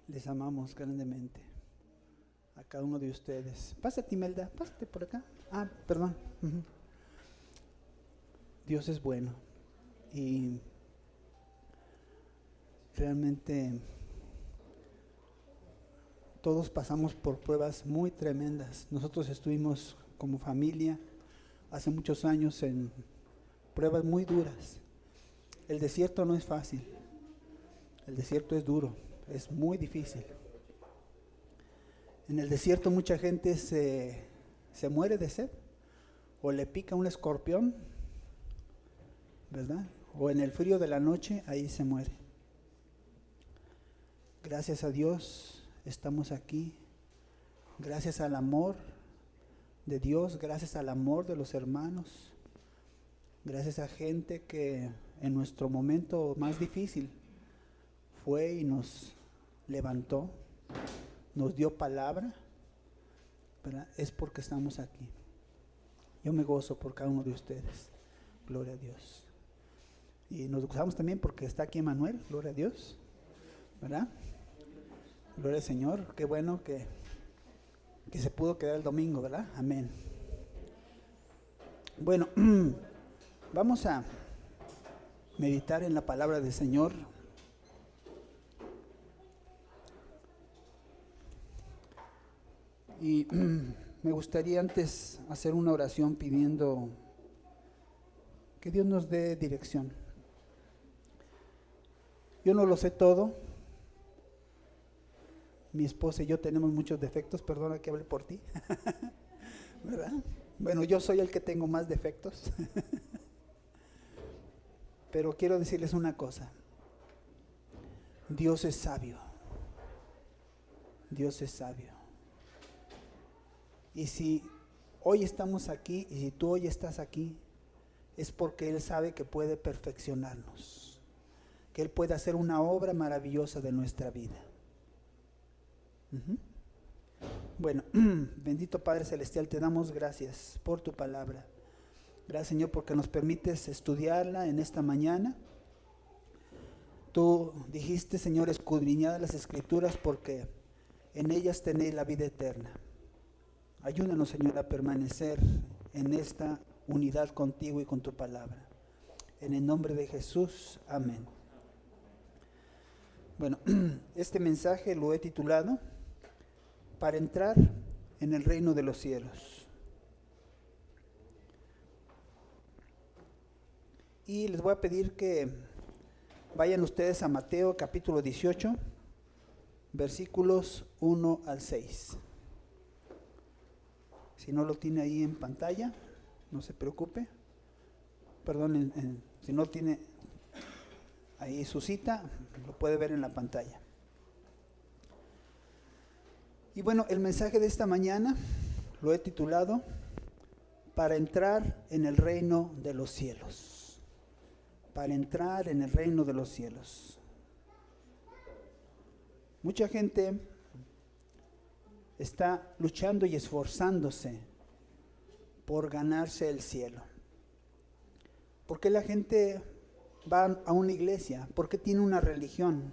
Les amamos grandemente a cada uno de ustedes. Pásate, Imelda, pásate por acá. Perdón. Dios es bueno y realmente todos pasamos por pruebas muy tremendas. Nosotros estuvimos como familia hace muchos años en pruebas muy duras. El desierto no es fácil, el desierto es duro, es muy difícil. En el desierto mucha gente se muere de sed, o le pica un escorpión, ¿verdad? O en el frío de la noche, ahí se muere. Gracias a Dios estamos aquí, gracias al amor de Dios, gracias al amor de los hermanos, gracias a gente que en nuestro momento más difícil fue y nos levantó, nos dio palabra, ¿verdad? Es porque estamos aquí. Yo me gozo por cada uno de ustedes, gloria a Dios. Y nos gozamos también porque está aquí Manuel, gloria a Dios, ¿verdad? Gloria al Señor, qué bueno que se pudo quedar el domingo, ¿verdad? Amén. Bueno, vamos a meditar en la palabra del Señor. Y me gustaría antes hacer una oración pidiendo que Dios nos dé dirección. Yo no lo sé todo. Mi esposa y yo tenemos muchos defectos, perdona que hable por ti, ¿verdad? Bueno, yo soy el que tengo más defectos, pero quiero decirles una cosa, Dios es sabio, Dios es sabio. Y si hoy estamos aquí, y si tú hoy estás aquí, es porque Él sabe que puede perfeccionarnos, que Él puede hacer una obra maravillosa de nuestra vida. Bueno, bendito Padre Celestial, te damos gracias por tu palabra. Gracias, Señor, porque nos permites estudiarla en esta mañana. Tú dijiste, Señor, escudriñad las Escrituras porque en ellas tenéis la vida eterna. Ayúdanos, Señor, a permanecer en esta unidad contigo y con tu palabra. En el nombre de Jesús, amén. Bueno, este mensaje lo he titulado Para entrar en el reino de los cielos. Y les voy a pedir que vayan ustedes a Mateo capítulo 18, versículos 1 al 6. Si no lo tiene ahí en pantalla, no se preocupe. Perdón, si no tiene ahí su cita, lo puede ver en la pantalla. Y bueno, el mensaje de esta mañana lo he titulado Para entrar en el reino de los cielos. Para entrar en el reino de los cielos. Mucha gente está luchando y esforzándose por ganarse el cielo. ¿Por qué la gente va a una iglesia? ¿Por qué tiene una religión?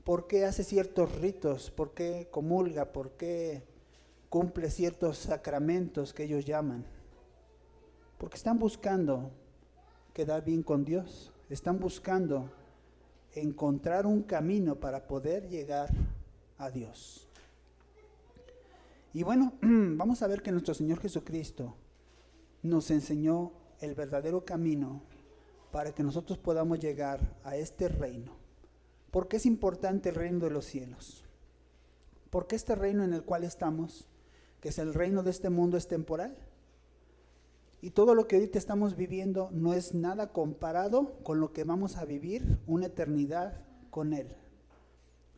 ¿Por qué hace ciertos ritos? ¿Por qué comulga? ¿Por qué cumple ciertos sacramentos que ellos llaman? Porque están buscando quedar bien con Dios. Están buscando encontrar un camino para poder llegar a Dios. Y bueno, vamos a ver que nuestro Señor Jesucristo nos enseñó el verdadero camino para que nosotros podamos llegar a este reino. ¿Por qué es importante el reino de los cielos? Porque este reino en el cual estamos, que es el reino de este mundo, es temporal. Y todo lo que ahorita estamos viviendo no es nada comparado con lo que vamos a vivir una eternidad con Él.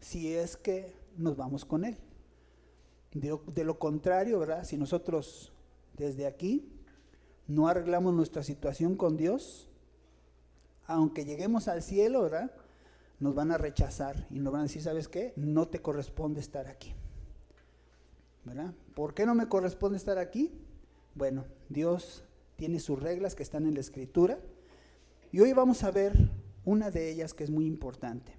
Si es que nos vamos con Él. De lo contrario, ¿verdad? Si nosotros desde aquí no arreglamos nuestra situación con Dios, aunque lleguemos al cielo, ¿verdad?, nos van a rechazar y nos van a decir, ¿sabes qué? No te corresponde estar aquí, ¿verdad? ¿Por qué no me corresponde estar aquí? Bueno, Dios tiene sus reglas que están en la Escritura y hoy vamos a ver una de ellas que es muy importante.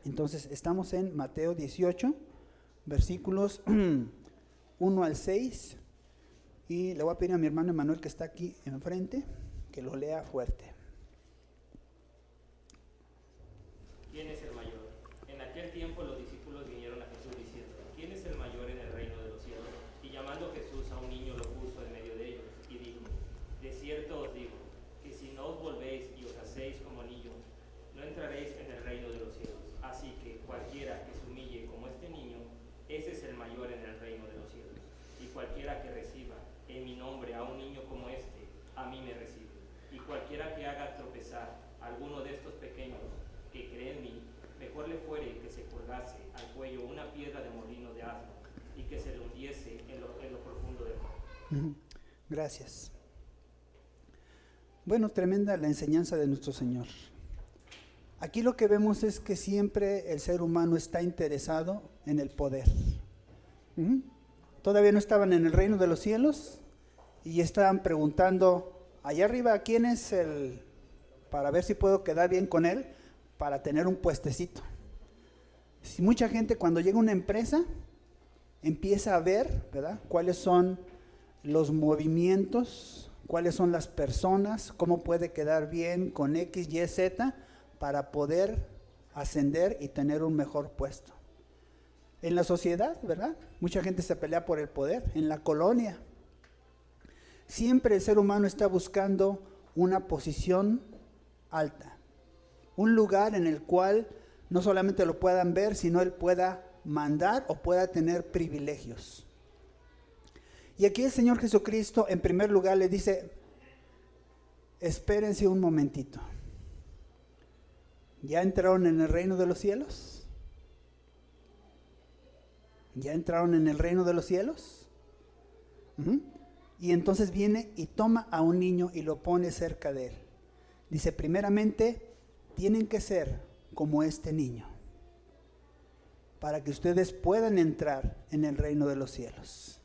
Entonces, estamos en Mateo 18, versículos 1 al 6. Y le voy a pedir a mi hermano Emanuel, que está aquí enfrente, que lo lea fuerte. ¿Quién es el mayor? En aquel tiempo los discípulos vinieron a Jesús diciendo: ¿Quién es el mayor en el reino de los cielos? Y llamando Jesús a un niño lo puso en medio de ellos y dijo: De cierto os digo, que si no os volvéis y os hacéis como niños, no entraréis en el reino de los cielos. Así que cualquiera que se humille como este niño, ese es el mayor en el reino de los cielos. Y cualquiera que reciba en mi nombre a un niño como este, a mí me recibe. Y cualquiera que haga tropezar a alguno de estos pequeños que cree en mí, mejor le fuere que se colgase al cuello una piedra de molino de asno y que se le hundiese en lo profundo del mar. Gracias. Bueno, tremenda la enseñanza de nuestro Señor. Aquí lo que vemos es que siempre el ser humano está interesado en el poder. Todavía no estaban en el reino de los cielos y estaban preguntando, allá arriba, ¿quién es el? Para ver si puedo quedar bien con él, para tener un puestecito. Si mucha gente cuando llega a una empresa empieza a ver, ¿verdad?, cuáles son los movimientos, cuáles son las personas, cómo puede quedar bien con X, Y, Z para poder ascender y tener un mejor puesto. En la sociedad, ¿verdad?, mucha gente se pelea por el poder. En la colonia, siempre el ser humano está buscando una posición alta, un lugar en el cual no solamente lo puedan ver, sino él pueda mandar o pueda tener privilegios. Y aquí el Señor Jesucristo en primer lugar le dice, espérense un momentito. ¿Ya entraron en el reino de los cielos? ¿Ya entraron en el reino de los cielos? Y entonces viene y toma a un niño y lo pone cerca de él. Dice, primeramente, tienen que ser como este niño, para que ustedes puedan entrar en el reino de los cielos.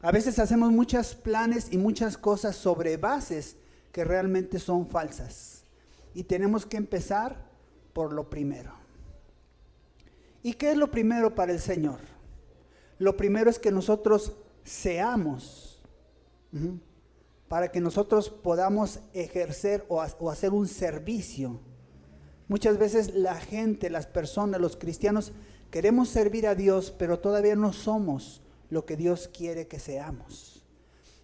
A veces hacemos muchos planes y muchas cosas sobre bases que realmente son falsas. Y tenemos que empezar por lo primero. ¿Y qué es lo primero para el Señor? Lo primero es que nosotros seamos, para que nosotros podamos ejercer o hacer un servicio. Muchas veces la gente, las personas, los cristianos, queremos servir a Dios, pero todavía no somos lo que Dios quiere que seamos.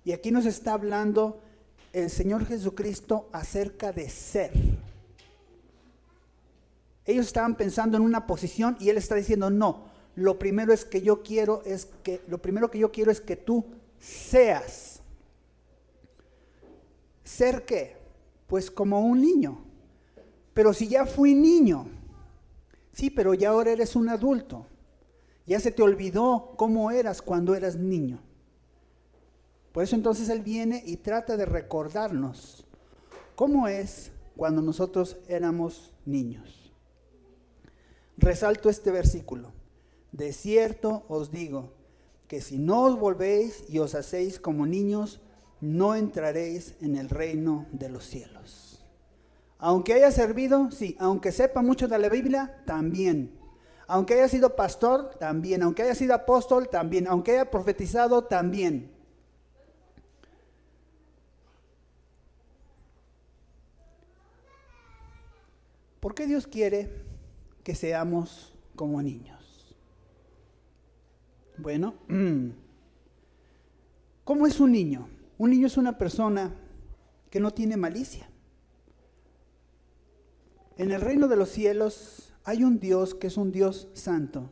Y aquí nos está hablando el Señor Jesucristo acerca de ser. Ellos estaban pensando en una posición y Él está diciendo, no, lo primero que yo quiero es que tú seas. ¿Ser qué? Pues como un niño. Pero si ya fui niño, sí, pero ya ahora eres un adulto. Ya se te olvidó cómo eras cuando eras niño. Por eso entonces Él viene y trata de recordarnos cómo es cuando nosotros éramos niños. Resalto este versículo. De cierto os digo, que si no os volvéis y os hacéis como niños, no entraréis en el reino de los cielos. Aunque haya servido, sí. Aunque sepa mucho de la Biblia, también. Aunque haya sido pastor, también. Aunque haya sido apóstol, también. Aunque haya profetizado, también. ¿Por qué Dios quiere que seamos como niños? Bueno, ¿cómo es un niño? Un niño es una persona que no tiene malicia. En el reino de los cielos hay un Dios que es un Dios santo.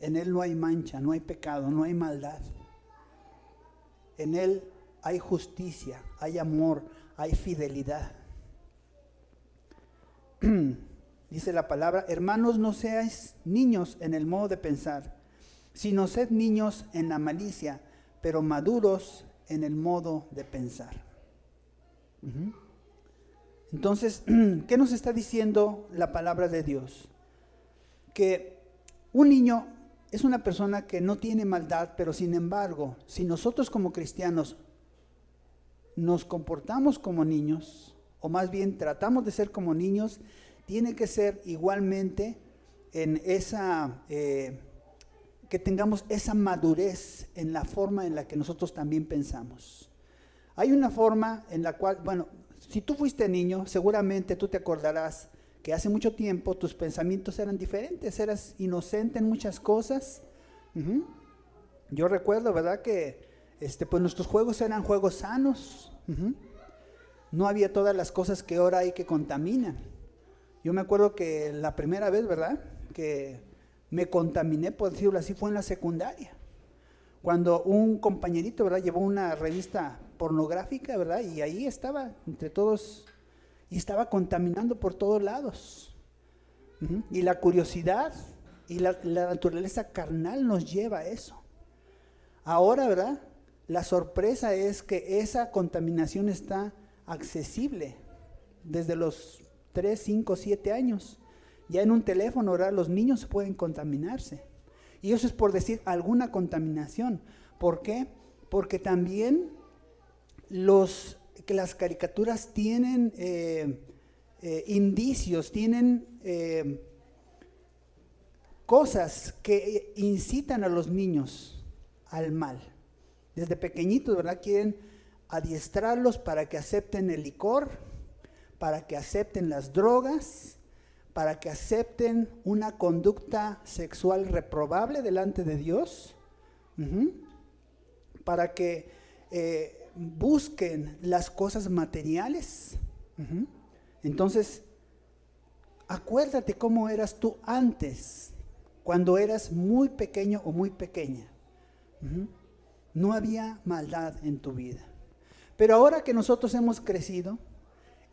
En Él no hay mancha, no hay pecado, no hay maldad. En Él hay justicia, hay amor, hay fidelidad. Dice la palabra, hermanos, no seáis niños en el modo de pensar, sino sed niños en la malicia, pero maduros en el modo de pensar. Entonces, ¿qué nos está diciendo la palabra de Dios? Que un niño es una persona que no tiene maldad, pero sin embargo, si nosotros como cristianos nos comportamos como niños, o más bien tratamos de ser como niños, tiene que ser igualmente en esa, que tengamos esa madurez en la forma en la que nosotros también pensamos. Hay una forma en la cual, bueno, si tú fuiste niño, seguramente tú te acordarás que hace mucho tiempo tus pensamientos eran diferentes, eras inocente en muchas cosas. Uh-huh. Yo recuerdo, ¿verdad?, que pues nuestros juegos eran juegos sanos. Uh-huh. No había todas las cosas que ahora hay que contaminan. Yo me acuerdo que la primera vez, ¿verdad?, que me contaminé, por decirlo así, fue en la secundaria. Cuando un compañerito, ¿verdad?, llevó una revista pornográfica, ¿verdad?, y ahí estaba entre todos, y estaba contaminando por todos lados. Uh-huh. Y la curiosidad y la naturaleza carnal nos lleva a eso. Ahora, ¿verdad?, la sorpresa es que esa contaminación está accesible desde los 3, 5, 7 años. Ya en un teléfono, ¿verdad?, los niños pueden contaminarse. Y eso es por decir alguna contaminación. ¿Por qué? Porque también que las caricaturas tienen indicios, tienen cosas que incitan a los niños al mal. Desde pequeñitos, ¿verdad?, quieren adiestrarlos para que acepten el licor, para que acepten las drogas, para que acepten una conducta sexual reprobable delante de Dios, uh-huh, para que busquen las cosas materiales. Uh-huh. Entonces, acuérdate cómo eras tú antes, cuando eras muy pequeño o muy pequeña. Uh-huh. No había maldad en tu vida. Pero ahora que nosotros hemos crecido,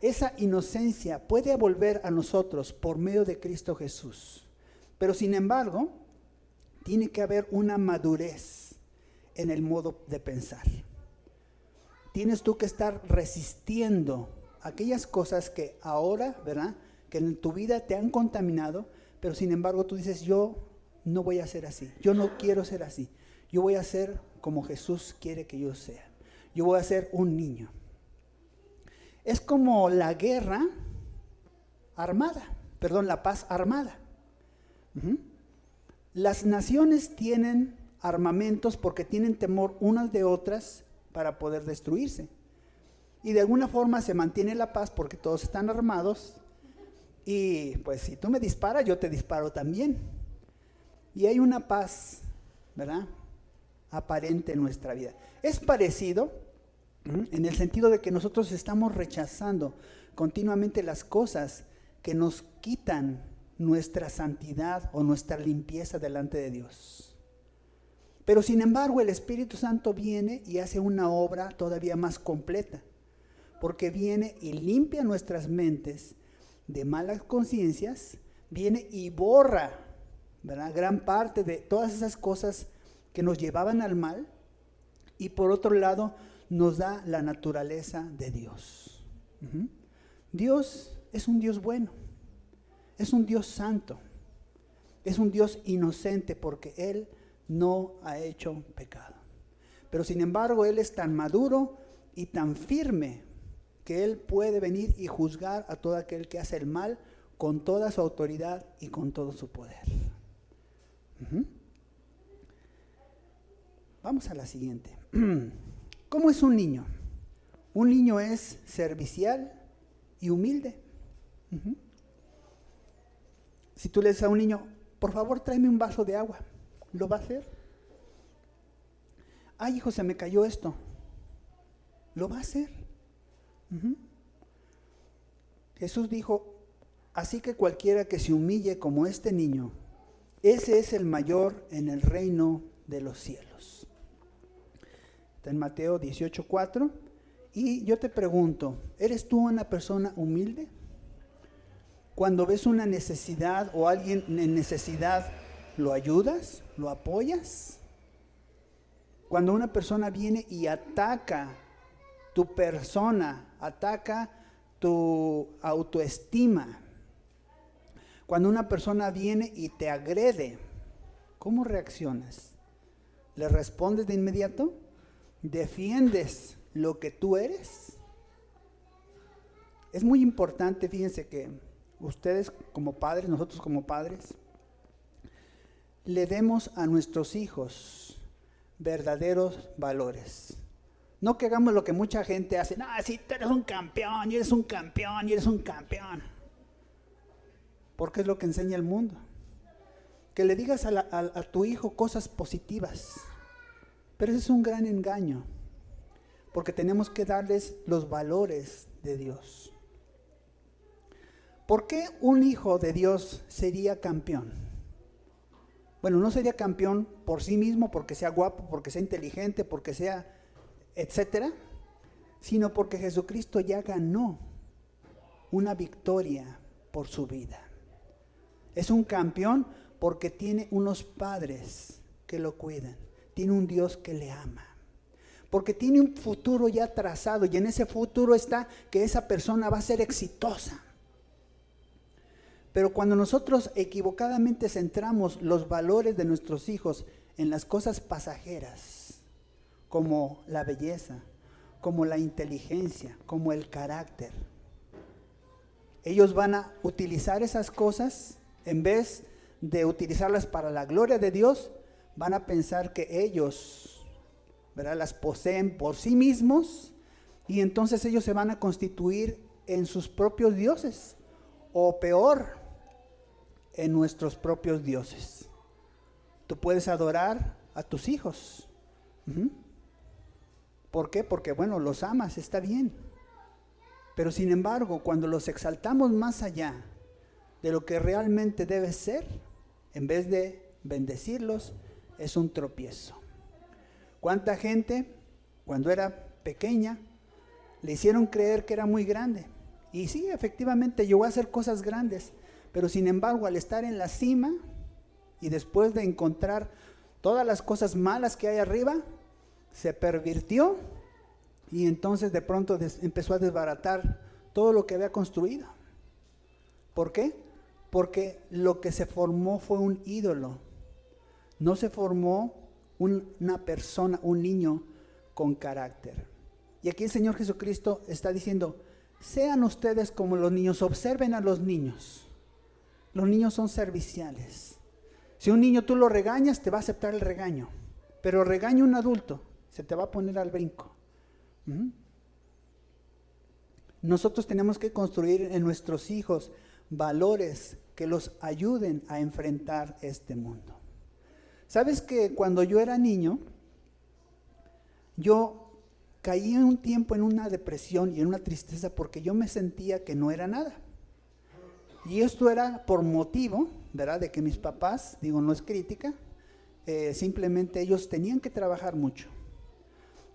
esa inocencia puede volver a nosotros por medio de Cristo Jesús. Pero sin embargo, tiene que haber una madurez en el modo de pensar. Tienes tú que estar resistiendo aquellas cosas que ahora, ¿verdad?, que en tu vida te han contaminado, pero sin embargo tú dices, yo no voy a ser así, yo no quiero ser así, yo voy a ser como Jesús quiere que yo sea, yo voy a ser un niño. Es como la guerra armada, la paz armada. Uh-huh. Las naciones tienen armamentos porque tienen temor unas de otras para poder destruirse. Y de alguna forma se mantiene la paz porque todos están armados. Y pues si tú me disparas, yo te disparo también. Y hay una paz, ¿verdad?, aparente en nuestra vida. Es parecido en el sentido de que nosotros estamos rechazando continuamente las cosas que nos quitan nuestra santidad o nuestra limpieza delante de Dios. Pero sin embargo el Espíritu Santo viene y hace una obra todavía más completa, porque viene y limpia nuestras mentes de malas conciencias, viene y borra, ¿verdad?, gran parte de todas esas cosas que nos llevaban al mal, y por otro lado nos da la naturaleza de Dios. Uh-huh. Dios es un Dios bueno, es un Dios santo, es un Dios inocente porque Él no ha hecho pecado. Pero sin embargo Él es tan maduro y tan firme que Él puede venir y juzgar a todo aquel que hace el mal con toda su autoridad y con todo su poder. Uh-huh. Vamos a la siguiente. ¿Cómo es un niño? Un niño es servicial y humilde. Uh-huh. Si tú le dices a un niño, por favor tráeme un vaso de agua, ¿lo va a hacer? Ay, hijo, se me cayó esto. ¿Lo va a hacer? Uh-huh. Jesús dijo, así que cualquiera que se humille como este niño, ese es el mayor en el reino de los cielos. Está en Mateo 18:4. Y yo te pregunto, ¿eres tú una persona humilde? Cuando ves una necesidad o alguien en necesidad, ¿lo ayudas? ¿Lo apoyas? Cuando una persona viene y ataca tu persona, ataca tu autoestima, cuando una persona viene y te agrede, ¿cómo reaccionas? ¿Le respondes de inmediato? ¿Defiendes lo que tú eres? Es muy importante, fíjense que ustedes como padres, nosotros como padres, le demos a nuestros hijos verdaderos valores. No que hagamos lo que mucha gente hace. No, si tú eres un campeón, y eres un campeón, y eres un campeón. Porque es lo que enseña el mundo. Que le digas a tu hijo cosas positivas. Pero ese es un gran engaño. Porque tenemos que darles los valores de Dios. ¿Por qué un hijo de Dios sería campeón? Bueno, no sería campeón por sí mismo, porque sea guapo, porque sea inteligente, porque sea, etcétera, sino porque Jesucristo ya ganó una victoria por su vida. Es un campeón porque tiene unos padres que lo cuidan, tiene un Dios que le ama, porque tiene un futuro ya trazado y en ese futuro está que esa persona va a ser exitosa. Pero cuando nosotros equivocadamente centramos los valores de nuestros hijos en las cosas pasajeras, como la belleza, como la inteligencia, como el carácter, ellos van a utilizar esas cosas, en vez de utilizarlas para la gloria de Dios, van a pensar que ellos, ¿verdad?, las poseen por sí mismos, y entonces ellos se van a constituir en sus propios dioses, o peor, en nuestros propios dioses. Tú puedes adorar a tus hijos. ¿Por qué? Porque, bueno, los amas, está bien. Pero sin embargo, cuando los exaltamos más allá de lo que realmente debe ser, en vez de bendecirlos, es un tropiezo. ¿Cuánta gente, cuando era pequeña, le hicieron creer que era muy grande? Y sí, efectivamente, llegó a hacer cosas grandes. Pero sin embargo, al estar en la cima y después de encontrar todas las cosas malas que hay arriba, se pervirtió y entonces de pronto empezó a desbaratar todo lo que había construido. ¿Por qué? Porque lo que se formó fue un ídolo. No se formó una persona, un niño con carácter. Y aquí el Señor Jesucristo está diciendo, sean ustedes como los niños, observen a los niños. Los niños son serviciales. Si un niño tú lo regañas, te va a aceptar el regaño. Pero regaña un adulto, se te va a poner al brinco. Nosotros tenemos que construir en nuestros hijos valores que los ayuden a enfrentar este mundo. ¿Sabes que cuando yo era niño, yo caí en un tiempo en una depresión y en una tristeza porque yo me sentía que no era nada? Y esto era por motivo, ¿verdad?, de que mis papás, digo, no es crítica, simplemente ellos tenían que trabajar mucho.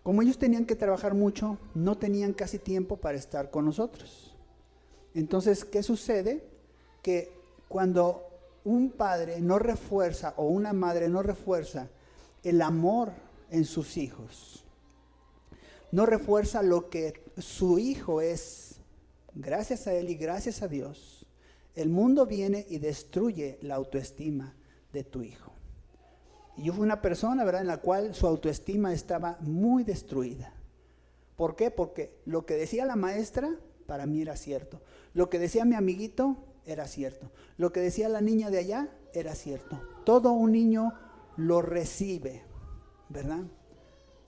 Como ellos tenían que trabajar mucho, no tenían casi tiempo para estar con nosotros. Entonces, ¿qué sucede? Que cuando un padre no refuerza o una madre no refuerza el amor en sus hijos, no refuerza lo que su hijo es, gracias a él y gracias a Dios, el mundo viene y destruye la autoestima de tu hijo. Y yo fui una persona, ¿verdad?, en la cual su autoestima estaba muy destruida. ¿Por qué? Porque lo que decía la maestra, para mí era cierto. Lo que decía mi amiguito, era cierto. Lo que decía la niña de allá, era cierto. Todo un niño lo recibe, ¿verdad?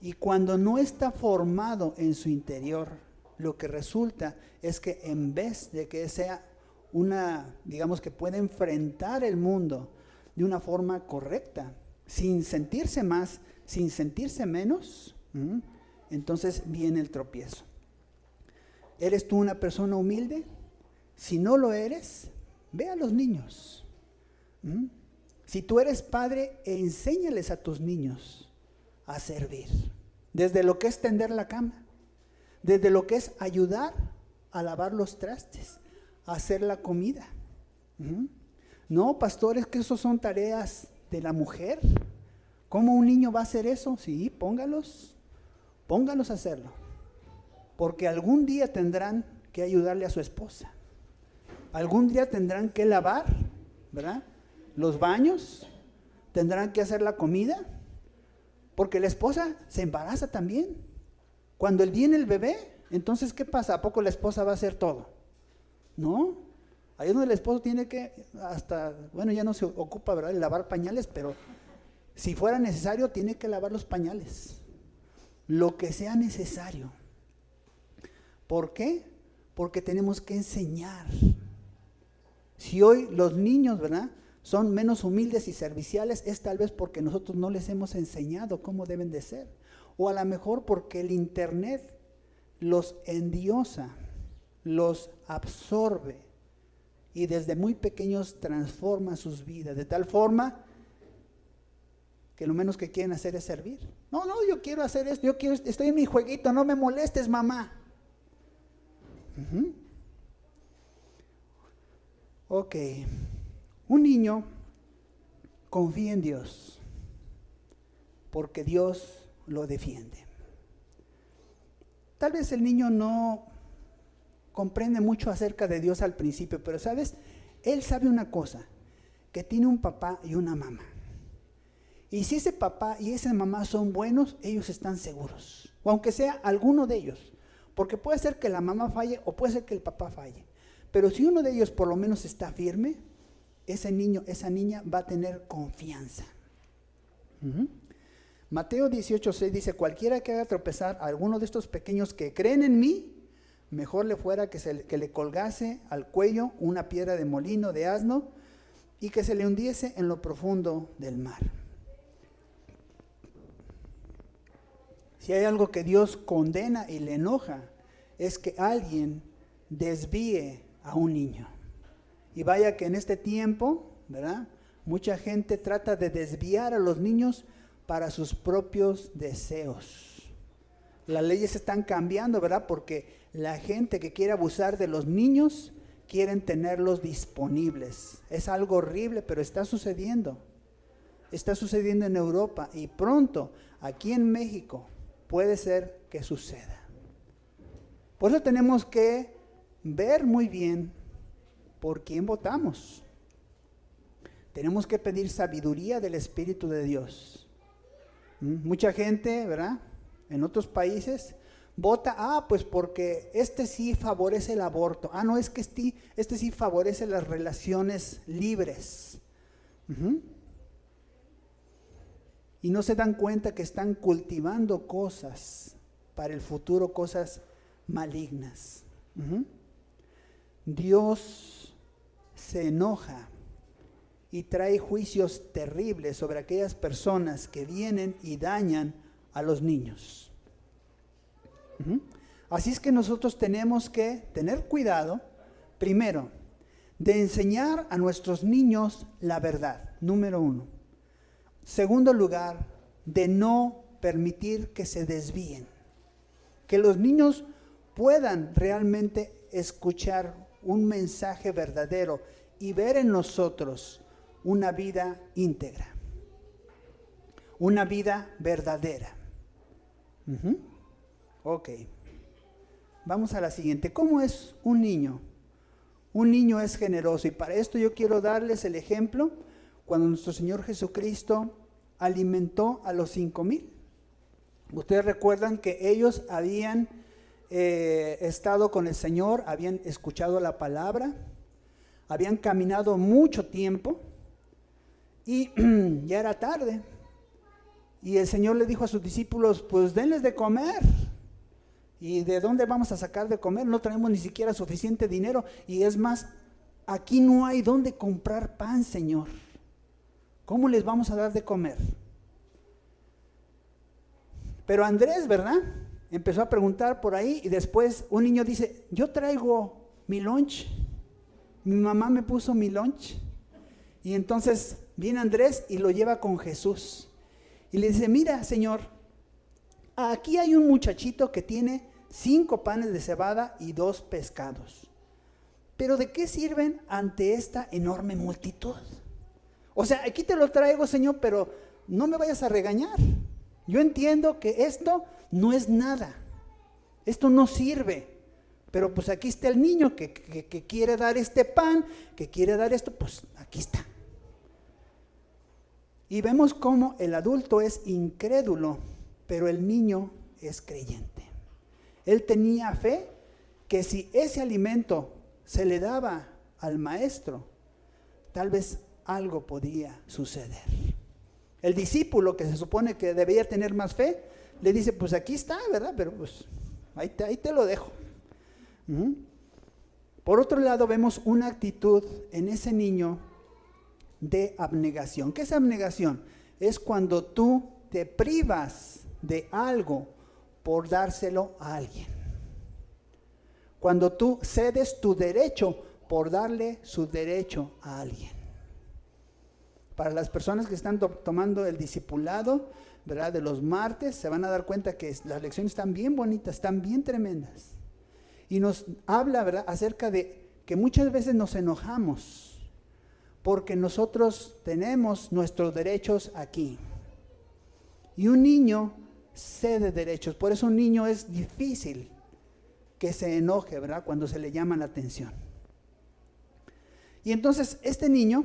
Y cuando no está formado en su interior, lo que resulta es que en vez de que sea digamos que puede enfrentar el mundo de una forma correcta, sin sentirse más, sin sentirse menos, entonces viene el tropiezo. ¿Eres tú una persona humilde? Si no lo eres, ve a los niños. Si tú eres padre, enséñales a tus niños a servir. Desde lo que es tender la cama, desde lo que es ayudar a lavar los trastes, a hacer la comida. No, pastores, que eso son tareas de la mujer. ¿Cómo un niño va a hacer eso? Sí, póngalos a hacerlo. Porque algún día tendrán que ayudarle a su esposa. Algún día tendrán que lavar, ¿verdad?, los baños. Tendrán que hacer la comida. Porque la esposa se embaraza también. Cuando viene el bebé, entonces, ¿qué pasa? ¿A poco la esposa va a hacer todo? No. Ahí es donde el esposo tiene que, bueno, ya no se ocupa, ¿verdad?, de lavar pañales, pero si fuera necesario, tiene que lavar los pañales. Lo que sea necesario. ¿Por qué? Porque tenemos que enseñar. Si hoy los niños, ¿verdad?, son menos humildes y serviciales, es tal vez porque nosotros no les hemos enseñado cómo deben de ser. O a lo mejor porque el internet los endiosa, los absorbe y desde muy pequeños transforma sus vidas, de tal forma que lo menos que quieren hacer es servir. No, yo quiero hacer esto, estoy en mi jueguito, no me molestes, mamá. Ok, un niño confía en Dios porque Dios lo defiende. Tal vez el niño no comprende mucho acerca de Dios al principio, pero ¿sabes? Él sabe una cosa, que tiene un papá y una mamá. Y si ese papá y esa mamá son buenos, ellos están seguros. O aunque sea alguno de ellos. Porque puede ser que la mamá falle o puede ser que el papá falle. Pero si uno de ellos por lo menos está firme, ese niño, esa niña va a tener confianza. Mateo 18:6 dice, cualquiera que haga tropezar a alguno de estos pequeños que creen en mí, mejor le fuera que le colgase al cuello una piedra de molino de asno y que se le hundiese en lo profundo del mar. Si hay algo que Dios condena y le enoja, es que alguien desvíe a un niño. Y vaya que en este tiempo, ¿verdad?, mucha gente trata de desviar a los niños para sus propios deseos. Las leyes están cambiando, ¿verdad?, porque la gente que quiere abusar de los niños quieren tenerlos disponibles. Es algo horrible, pero está sucediendo. Está sucediendo en Europa y pronto aquí en México puede ser que suceda. Por eso tenemos que ver muy bien por quién votamos. Tenemos que pedir sabiduría del Espíritu de Dios. Mucha gente, ¿verdad?, en otros países vota, pues porque este sí favorece el aborto. No, es que este sí favorece las relaciones libres. Y no se dan cuenta que están cultivando cosas para el futuro, cosas malignas. Dios se enoja y trae juicios terribles sobre aquellas personas que vienen y dañan a los niños. Así es que nosotros tenemos que tener cuidado, primero, de enseñar a nuestros niños la verdad, número 1. Segundo lugar, de no permitir que se desvíen. Que los niños puedan realmente escuchar un mensaje verdadero y ver en nosotros una vida íntegra, una vida verdadera. Ok, vamos a la siguiente. ¿Cómo es un niño? Un niño es generoso y para esto yo quiero darles el ejemplo cuando nuestro Señor Jesucristo alimentó a los 5,000. Ustedes recuerdan que ellos habían estado con el Señor, habían escuchado la palabra, habían caminado mucho tiempo y ya era tarde. Y el Señor le dijo a sus discípulos, pues denles de comer. ¿Y de dónde vamos a sacar de comer? No traemos ni siquiera suficiente dinero. Y es más, aquí no hay dónde comprar pan, Señor. ¿Cómo les vamos a dar de comer? Pero Andrés, ¿verdad?, empezó a preguntar por ahí y después un niño dice, yo traigo mi lunch, mi mamá me puso mi lunch. Y entonces viene Andrés y lo lleva con Jesús. Y le dice, mira, Señor, aquí hay un muchachito que tiene 5 panes de cebada y 2 pescados. ¿Pero de qué sirven ante esta enorme multitud? O sea, aquí te lo traigo, Señor, pero no me vayas a regañar. Yo entiendo que esto no es nada. Esto no sirve. Pero pues aquí está el niño que quiere dar este pan, que quiere dar esto, pues aquí está. Y vemos cómo el adulto es incrédulo, pero el niño es creyente. Él tenía fe que si ese alimento se le daba al maestro, tal vez algo podía suceder. El discípulo, que se supone que debería tener más fe, le dice, pues aquí está, ¿verdad? Pero pues ahí te lo dejo. Por otro lado, vemos una actitud en ese niño de abnegación. ¿Qué es abnegación? Es cuando tú te privas de algo por dárselo a alguien. Cuando tú cedes tu derecho por darle su derecho a alguien. Para las personas que están tomando el discipulado, ¿verdad?, de los martes, se van a dar cuenta que las lecciones están bien bonitas, están bien tremendas. Y nos habla, ¿verdad?, acerca de que muchas veces nos enojamos porque nosotros tenemos nuestros derechos aquí. Y un niño cede derechos, por eso un niño es difícil que se enoje, ¿verdad?, cuando se le llama la atención. Y entonces este niño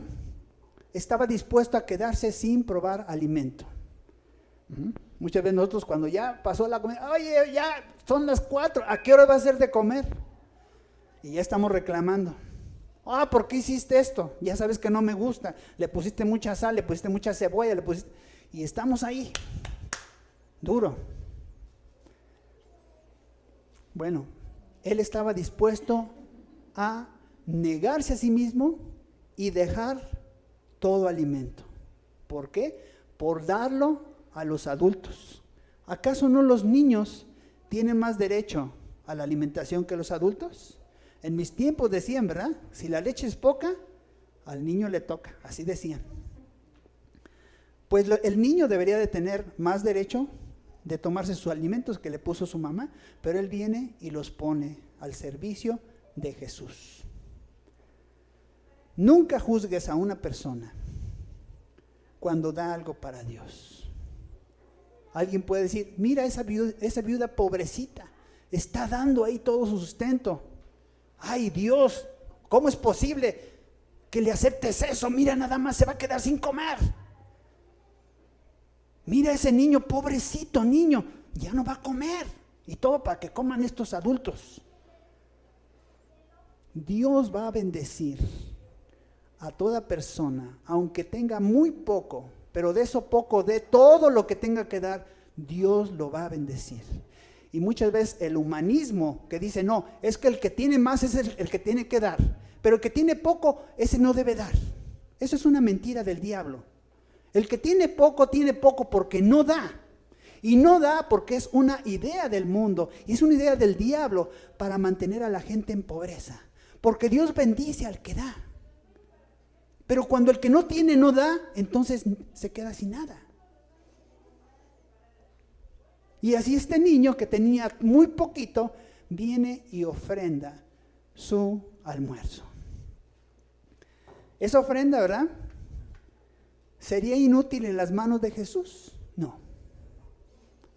estaba dispuesto a quedarse sin probar alimento. Muchas veces nosotros, cuando ya pasó la comida, oye, ya son las 4, ¿a qué hora va a ser de comer? Y ya estamos reclamando. ¿Por qué hiciste esto? Ya sabes que no me gusta, le pusiste mucha sal, le pusiste mucha cebolla, y estamos ahí, duro. Bueno, él estaba dispuesto a negarse a sí mismo y dejar todo alimento. ¿Por qué? Por darlo a los adultos. ¿Acaso no los niños tienen más derecho a la alimentación que los adultos? En mis tiempos decían, ¿verdad? Si la leche es poca, al niño le toca, así decían. Pues el niño debería de tener más derecho de tomarse sus alimentos que le puso su mamá, pero él viene y los pone al servicio de Jesús. Nunca juzgues a una persona cuando da algo para Dios. Alguien puede decir, mira esa viuda pobrecita, está dando ahí todo su sustento. Ay, Dios, ¿cómo es posible que le aceptes eso? Mira, nada más se va a quedar sin comer. Mira ese niño, pobrecito niño, ya no va a comer. Y todo para que coman estos adultos. Dios va a bendecir a toda persona, aunque tenga muy poco, pero de eso poco, de todo lo que tenga que dar, Dios lo va a bendecir. Y muchas veces el humanismo que dice, no, es que el que tiene más es el que tiene que dar, pero el que tiene poco, ese no debe dar. Eso es una mentira del diablo. El que tiene poco porque no da. Y no da porque es una idea del mundo, y es una idea del diablo para mantener a la gente en pobreza. Porque Dios bendice al que da. Pero cuando el que no tiene no da, entonces se queda sin nada. Y así este niño que tenía muy poquito, viene y ofrenda su almuerzo. Esa ofrenda, ¿verdad?, ¿sería inútil en las manos de Jesús? No.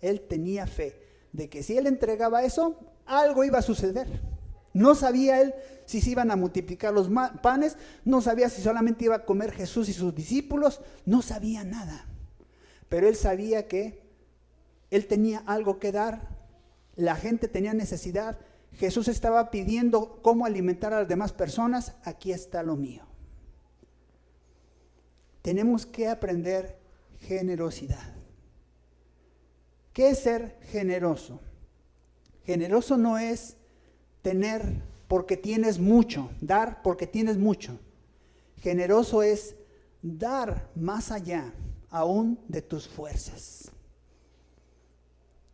Él tenía fe de que si él entregaba eso, algo iba a suceder. No sabía él si se iban a multiplicar los panes, no sabía si solamente iba a comer Jesús y sus discípulos, no sabía nada. Pero él sabía que él tenía algo que dar, la gente tenía necesidad, Jesús estaba pidiendo cómo alimentar a las demás personas, aquí está lo mío. Tenemos que aprender generosidad. ¿Qué es ser generoso? Generoso no es tener porque tienes mucho, dar porque tienes mucho. Generoso es dar más allá aún de tus fuerzas.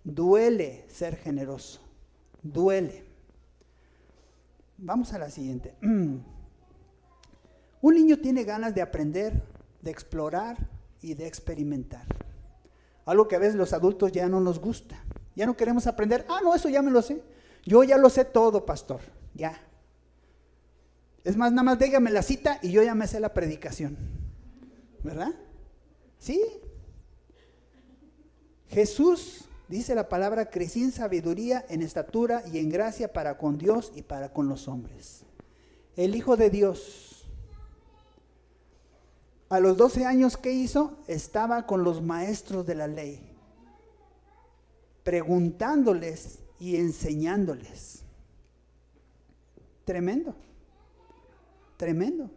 Duele ser generoso, duele. Vamos a la siguiente. Un niño tiene ganas de aprender, de explorar y de experimentar. Algo que a veces los adultos ya no nos gusta. Ya no queremos aprender. No, eso ya me lo sé. Yo ya lo sé todo, pastor. Ya. Es más, nada más déjame la cita y yo ya me sé la predicación. ¿Verdad? Sí. Jesús, dice la palabra, crecí en sabiduría, en estatura y en gracia para con Dios y para con los hombres. El Hijo de Dios, a los 12 años, ¿qué hizo? Estaba con los maestros de la ley, preguntándoles y enseñándoles. Tremendo. Tremendo.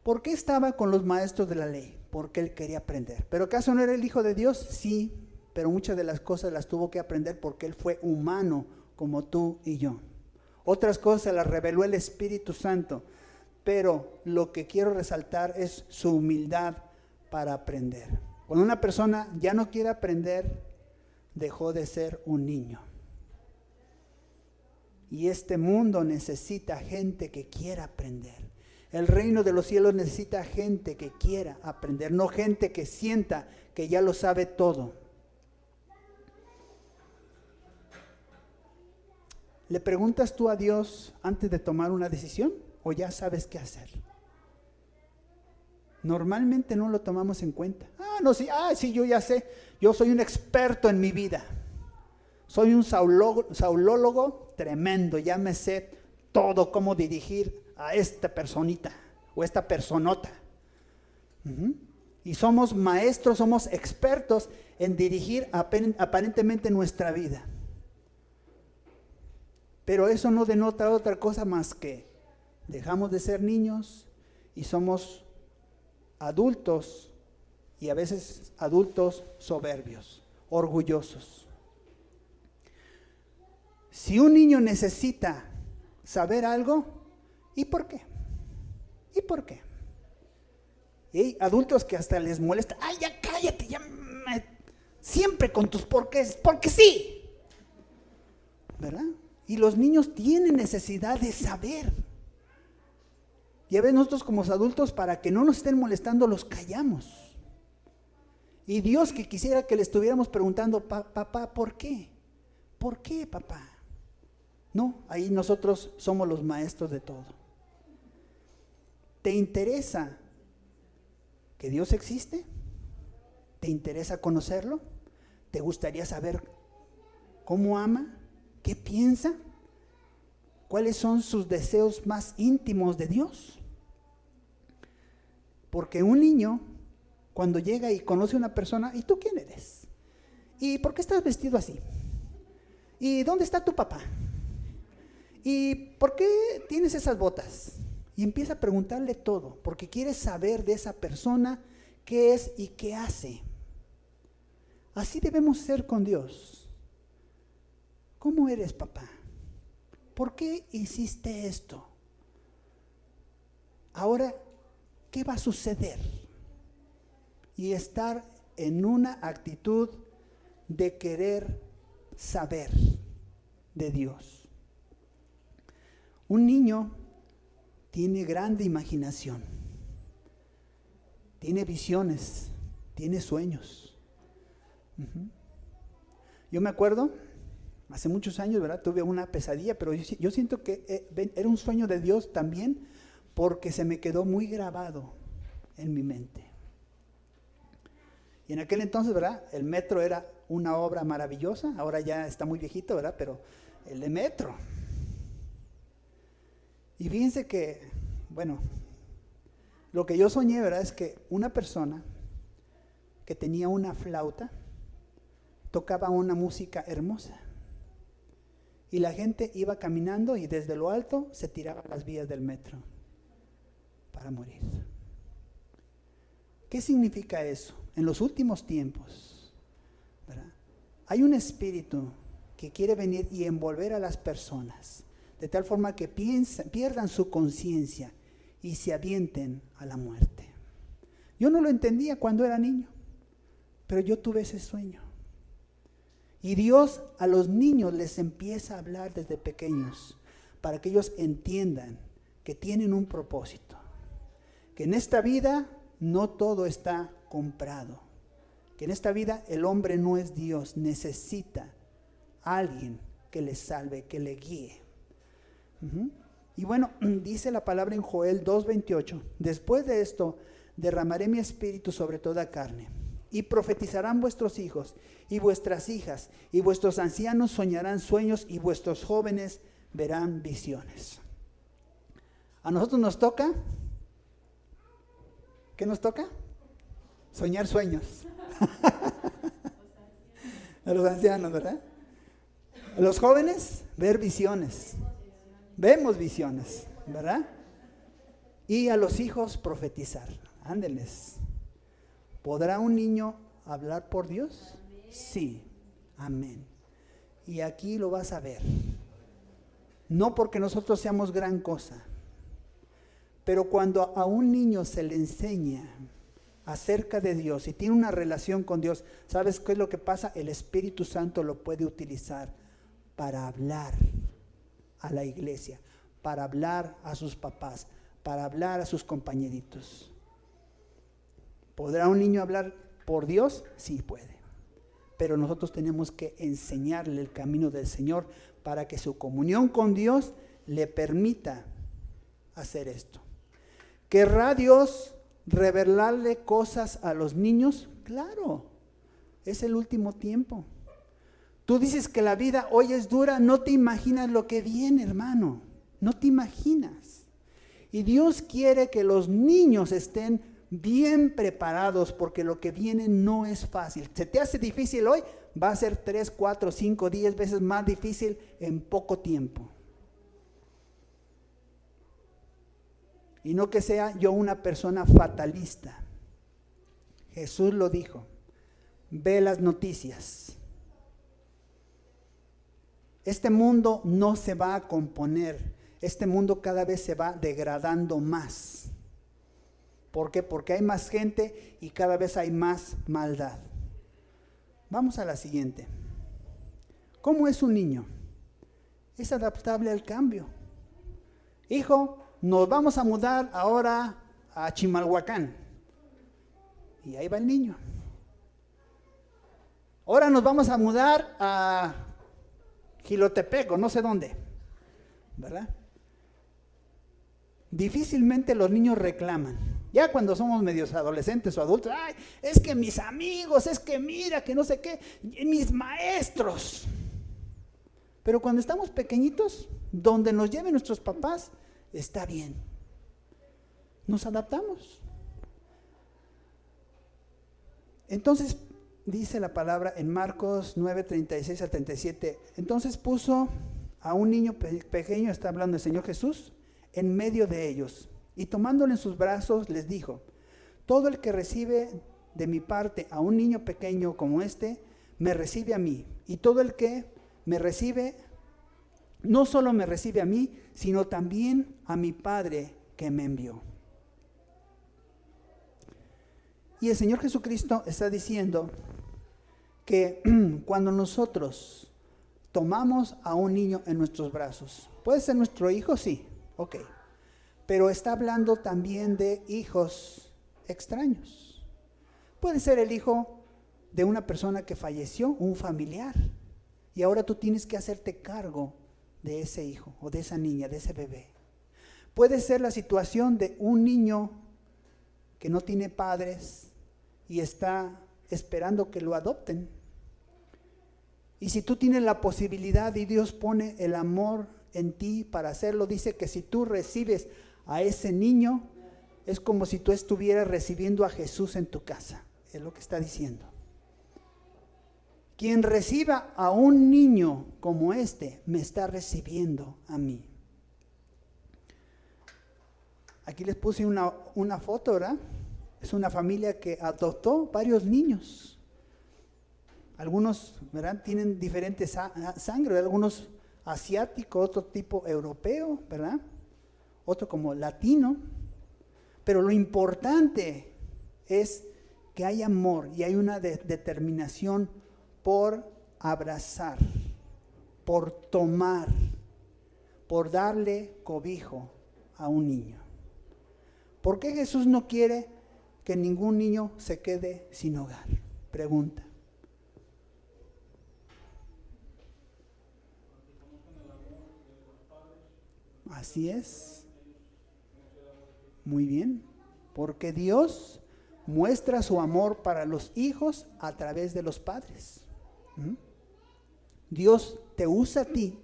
¿Por qué estaba con los maestros de la ley? Porque él quería aprender. ¿Pero acaso no era el Hijo de Dios? Sí, pero muchas de las cosas las tuvo que aprender porque él fue humano como tú y yo. Otras cosas las reveló el Espíritu Santo, pero lo que quiero resaltar es su humildad para aprender. Cuando una persona ya no quiere aprender, dejó de ser un niño. Y este mundo necesita gente que quiera aprender. El reino de los cielos necesita gente que quiera aprender, no gente que sienta que ya lo sabe todo. ¿Le preguntas tú a Dios antes de tomar una decisión o ya sabes qué hacer? Normalmente no lo tomamos en cuenta. Sí, yo ya sé, yo soy un experto en mi vida. Soy un saulólogo tremendo, ya me sé todo cómo dirigir a esta personita o esta personota. Y somos maestros, somos expertos en dirigir aparentemente nuestra vida. Pero eso no denota otra cosa más que dejamos de ser niños y somos adultos, y a veces adultos soberbios, orgullosos. Si un niño necesita saber algo, ¿y por qué? ¿Y por qué? Y hay adultos que hasta les molesta. ¡Ay, ya cállate! Siempre con tus porqués, porque sí. ¿Verdad? Y los niños tienen necesidad de saber. Y a veces nosotros como adultos, para que no nos estén molestando, los callamos. Y Dios que quisiera que le estuviéramos preguntando, papá, ¿por qué? ¿Por qué, papá? No, ahí nosotros somos los maestros de todo. ¿Te interesa que Dios existe? ¿Te interesa conocerlo? ¿Te gustaría saber cómo ama? ¿Qué piensa? ¿Cuáles son sus deseos más íntimos de Dios? Porque un niño, cuando llega y conoce a una persona, ¿y tú quién eres? ¿Y por qué estás vestido así? ¿Y dónde está tu papá? ¿Y por qué tienes esas botas? Y empieza a preguntarle todo, porque quiere saber de esa persona qué es y qué hace. Así debemos ser con Dios. ¿Cómo eres, papá? ¿Por qué hiciste esto? Ahora, ¿qué va a suceder? Y estar en una actitud de querer saber de Dios. Un niño tiene grande imaginación, tiene visiones, tiene sueños. Yo me acuerdo, hace muchos años, ¿verdad? Tuve una pesadilla, pero yo siento que era un sueño de Dios también, porque se me quedó muy grabado en mi mente. Y en aquel entonces, ¿verdad? El metro era una obra maravillosa, ahora ya está muy viejito, ¿verdad? Pero el de metro. Y fíjense que, bueno, lo que yo soñé, ¿verdad? Es que una persona que tenía una flauta tocaba una música hermosa. Y la gente iba caminando y desde lo alto se tiraba a las vías del metro para morir. ¿Qué significa eso? En los últimos tiempos, ¿verdad? Hay un espíritu que quiere venir y envolver a las personas de tal forma que pierdan su conciencia y se avienten a la muerte. Yo no lo entendía cuando era niño, pero yo tuve ese sueño. Y Dios a los niños les empieza a hablar desde pequeños para que ellos entiendan que tienen un propósito, que en esta vida no todo está comprado, que en esta vida el hombre no es Dios, necesita a alguien que le salve, que le guíe. Y bueno, dice la palabra en Joel 2:28, después de esto derramaré mi espíritu sobre toda carne, y profetizarán vuestros hijos y vuestras hijas, y vuestros ancianos soñarán sueños, y vuestros jóvenes verán visiones. A nosotros nos toca, ¿qué nos toca? Soñar sueños. A los ancianos, ¿verdad? A los jóvenes, ver visiones. Vemos visiones, ¿verdad? Y a los hijos profetizar. Ándenles. ¿Podrá un niño hablar por Dios? Sí. Amén. Y aquí lo vas a ver. No porque nosotros seamos gran cosa, pero cuando a un niño se le enseña acerca de Dios y tiene una relación con Dios, ¿sabes qué es lo que pasa? El Espíritu Santo lo puede utilizar para hablar a la iglesia, para hablar a sus papás, para hablar a sus compañeritos. ¿Podrá un niño hablar por Dios? Sí puede. Pero nosotros tenemos que enseñarle el camino del Señor para que su comunión con Dios le permita hacer esto. ¿Querrá Dios revelarle cosas a los niños? Claro, es el último tiempo. Tú dices que la vida hoy es dura, no te imaginas lo que viene, hermano. No te imaginas. Y Dios quiere que los niños estén bien preparados porque lo que viene no es fácil. ¿Se te hace difícil hoy? Va a ser 3, 4, 5, 10 veces más difícil en poco tiempo. Y no que sea yo una persona fatalista. Jesús lo dijo. Ve las noticias. Este mundo no se va a componer. Este mundo cada vez se va degradando más. ¿Por qué? Porque hay más gente y cada vez hay más maldad. Vamos a la siguiente. ¿Cómo es un niño? Es adaptable al cambio. Hijo, nos vamos a mudar ahora a Chimalhuacán. Y ahí va el niño. Ahora nos vamos a mudar a Jilotepec o no sé dónde. ¿Verdad? Difícilmente los niños reclaman. Ya cuando somos medios adolescentes o adultos, ay, es que mis amigos, es que mira, que no sé qué, mis maestros. Pero cuando estamos pequeñitos, donde nos lleven nuestros papás, está bien. Nos adaptamos. Entonces, dice la palabra en Marcos 9, 36 al 37, entonces puso a un niño pequeño, está hablando el Señor Jesús, en medio de ellos. Y tomándole en sus brazos les dijo, todo el que recibe de mi parte a un niño pequeño como este, me recibe a mí. Y todo el que me recibe, no solo me recibe a mí, sino también a mi Padre que me envió. Y el Señor Jesucristo está diciendo que cuando nosotros tomamos a un niño en nuestros brazos, ¿puede ser nuestro hijo? Sí, ok. Pero está hablando también de hijos extraños. Puede ser el hijo de una persona que falleció, un familiar, y ahora tú tienes que hacerte cargo de ese hijo o de esa niña, de ese bebé. Puede ser la situación de un niño que no tiene padres y está esperando que lo adopten. Y si tú tienes la posibilidad y Dios pone el amor en ti para hacerlo, dice que si tú recibes a ese niño, es como si tú estuvieras recibiendo a Jesús en tu casa. Es lo que está diciendo. Quien reciba a un niño como este, me está recibiendo a mí. Aquí les puse una foto, ¿verdad? Es una familia que adoptó varios niños. Algunos, ¿verdad?, tienen diferente sangre, algunos asiáticos, otro tipo europeo, ¿verdad? Otro como latino. Pero lo importante es que hay amor y hay una determinación por abrazar, por tomar, por darle cobijo a un niño. ¿Por qué Jesús no quiere que ningún niño se quede sin hogar? Pregunta. Así es. Muy bien. Porque Dios muestra su amor para los hijos a través de los padres. Dios te usa a ti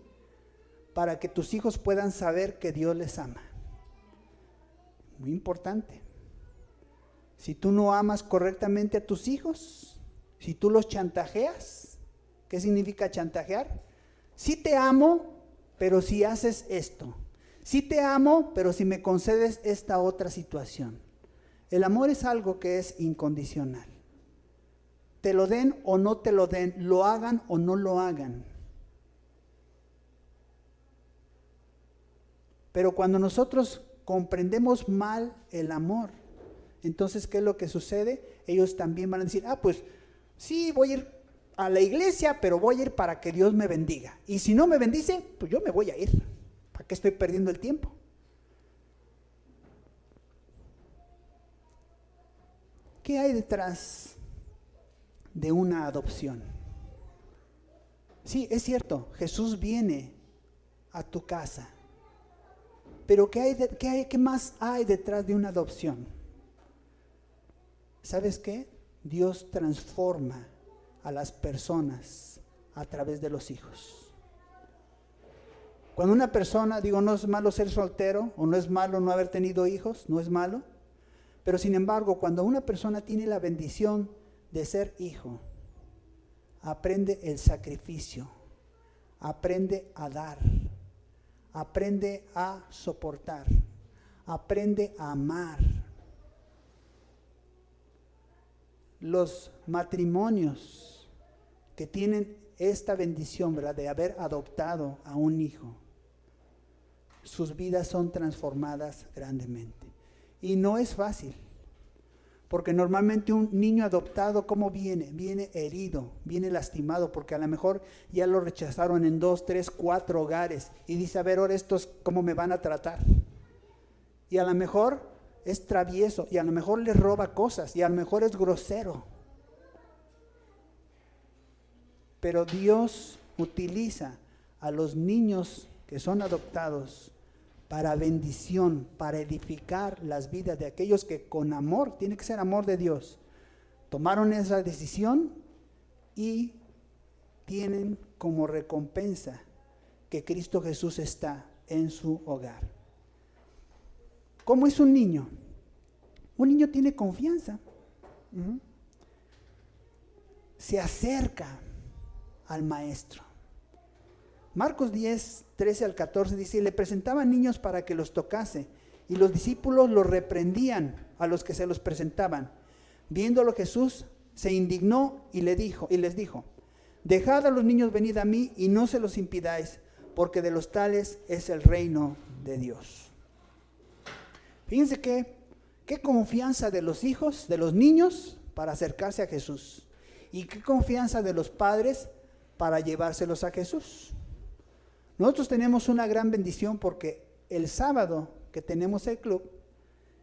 para que tus hijos puedan saber que Dios les ama. Muy importante. Si tú no amas correctamente a tus hijos, si tú los chantajeas, ¿qué significa chantajear? Sí te amo, pero si haces esto, Sí te amo, pero si me concedes esta otra situación. El amor es algo que es incondicional. Te lo den o no te lo den, lo hagan o no lo hagan. Pero cuando nosotros comprendemos mal el amor, entonces, ¿qué es lo que sucede? Ellos también van a decir, pues sí, voy a ir a la iglesia, pero voy a ir para que Dios me bendiga. Y si no me bendice, pues yo me voy a ir. ¿Para qué estoy perdiendo el tiempo? ¿Qué hay detrás de una adopción? Sí, es cierto, Jesús viene a tu casa. Pero ¿qué más hay detrás de una adopción? ¿Sabes qué? Dios transforma a las personas a través de los hijos. Cuando una persona, no es malo ser soltero, o no es malo no haber tenido hijos, no es malo. Pero sin embargo, cuando una persona tiene la bendición de ser hijo, aprende el sacrificio, aprende a dar, aprende a soportar, aprende a amar. Los matrimonios que tienen esta bendición, ¿verdad?, de haber adoptado a un hijo, sus vidas son transformadas grandemente. Y no es fácil, porque normalmente un niño adoptado, ¿cómo viene? Viene herido, viene lastimado, porque a lo mejor ya lo rechazaron en 2, 3, 4 hogares, y dice, a ver, ahora estos, ¿cómo me van a tratar? Y a lo mejor es travieso, y a lo mejor le roba cosas, y a lo mejor es grosero. Pero Dios utiliza a los niños que son adoptados para bendición, para edificar las vidas de aquellos que con amor, tiene que ser amor de Dios, tomaron esa decisión y tienen como recompensa que Cristo Jesús está en su hogar. ¿Cómo es un niño? Un niño tiene confianza. Se acerca al maestro. Marcos 10, 13 al 14 dice, y le presentaban niños para que los tocase, y los discípulos los reprendían a los que se los presentaban. Viéndolo Jesús se indignó y les dijo, dejad a los niños venid a mí y no se los impidáis, porque de los tales es el reino de Dios. Fíjense qué confianza de los hijos, de los niños, para acercarse a Jesús. Y qué confianza de los padres para llevárselos a Jesús. Nosotros tenemos una gran bendición porque el sábado que tenemos el club,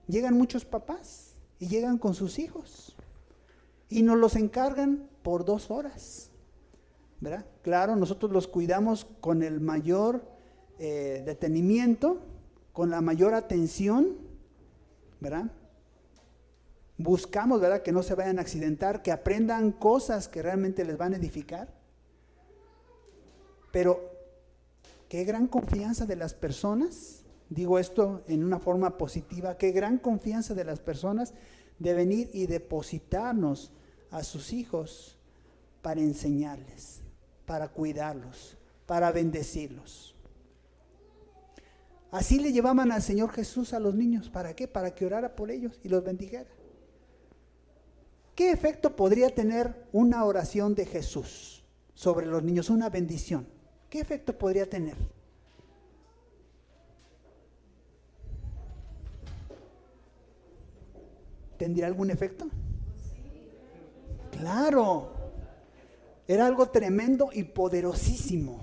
llegan muchos papás y llegan con sus hijos. Y nos los encargan por 2 horas. ¿Verdad? Claro, nosotros los cuidamos con el mayor detenimiento, con la mayor atención, ¿verdad? Buscamos, ¿verdad?, que no se vayan a accidentar, que aprendan cosas que realmente les van a edificar. Pero qué gran confianza de las personas, digo esto en una forma positiva, qué gran confianza de las personas de venir y depositarnos a sus hijos para enseñarles, para cuidarlos, para bendecirlos. Así le llevaban al Señor Jesús a los niños. ¿Para qué? Para que orara por ellos y los bendijera. ¿Qué efecto podría tener una oración de Jesús sobre los niños? Una bendición. ¿Qué efecto podría tener? ¿Tendría algún efecto? Claro. Era algo tremendo y poderosísimo.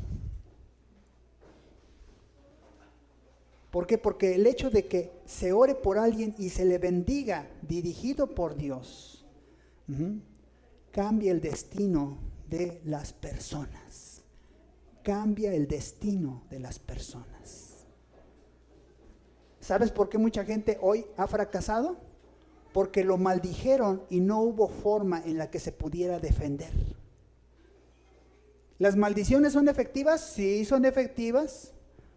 ¿Por qué? Porque el hecho de que se ore por alguien y se le bendiga, dirigido por Dios, cambia el destino de las personas. Cambia el destino de las personas. ¿Sabes por qué mucha gente hoy ha fracasado? Porque lo maldijeron y no hubo forma en la que se pudiera defender. ¿Las maldiciones son efectivas? Sí, son efectivas.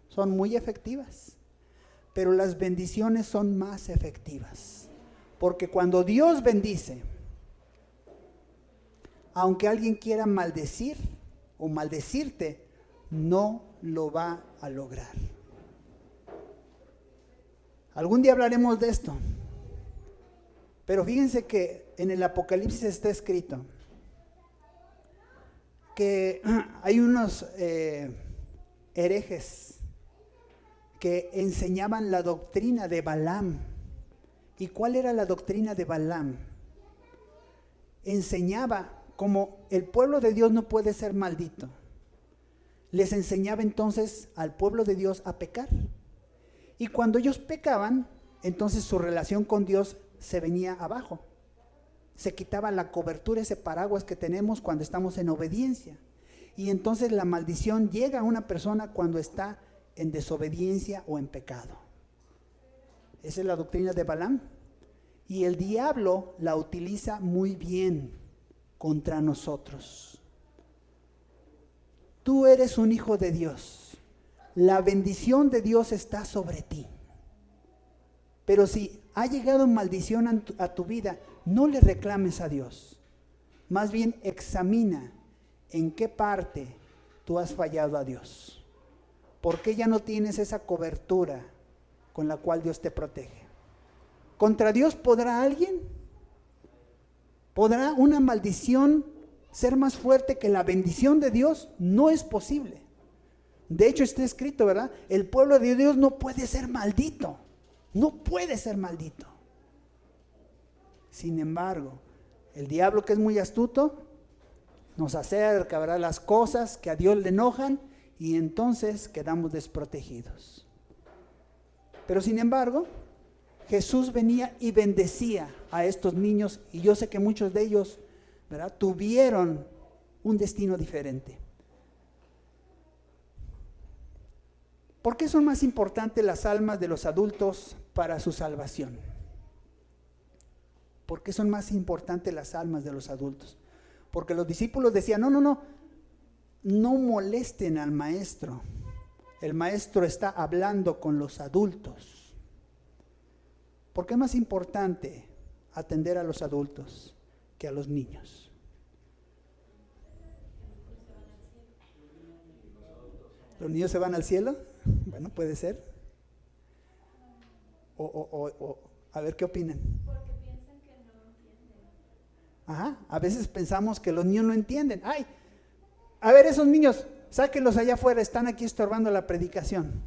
Son muy efectivas. Pero las bendiciones son más efectivas. Porque cuando Dios bendice, aunque alguien quiera maldecir o maldecirte, no lo va a lograr. Algún día hablaremos de esto. Pero fíjense que en el Apocalipsis está escrito que hay unos herejes que enseñaban la doctrina de Balaam. ¿Y cuál era la doctrina de Balaam? Enseñaba como el pueblo de Dios no puede ser maldito. Les enseñaba entonces al pueblo de Dios a pecar. Y cuando ellos pecaban, entonces su relación con Dios se venía abajo. Se quitaba la cobertura, ese paraguas que tenemos cuando estamos en obediencia. Y entonces la maldición llega a una persona cuando está en desobediencia o en pecado. Esa es la doctrina de Balaam. Y el diablo la utiliza muy bien contra nosotros. Tú eres un hijo de Dios. La bendición de Dios está sobre ti. Pero si ha llegado maldición a tu vida, no le reclames a Dios. Más bien examina en qué parte tú has fallado a Dios. ¿Por qué ya no tienes esa cobertura con la cual Dios te protege? ¿Contra Dios podrá alguien? ¿Podrá una maldición ser más fuerte que la bendición de Dios? No es posible. De hecho está escrito, ¿verdad? El pueblo de Dios no puede ser maldito. No puede ser maldito. Sin embargo, el diablo, que es muy astuto, nos acerca, ¿verdad?, las cosas que a Dios le enojan y entonces quedamos desprotegidos. Pero sin embargo, Jesús venía y bendecía a estos niños, y yo sé que muchos de ellos, ¿verdad?, tuvieron un destino diferente. ¿Por qué son más importantes las almas de los adultos para su salvación? ¿Por qué son más importantes las almas de los adultos? Porque los discípulos decían, no molesten al maestro. El maestro está hablando con los adultos. ¿Por qué es más importante atender a los adultos que a los niños? ¿Los niños se van al cielo? Bueno, puede ser. O a ver qué opinan. Porque piensan que no entienden. Ajá, a veces pensamos que los niños no entienden. Ay, a ver, esos niños, sáquenlos allá afuera, están aquí estorbando la predicación.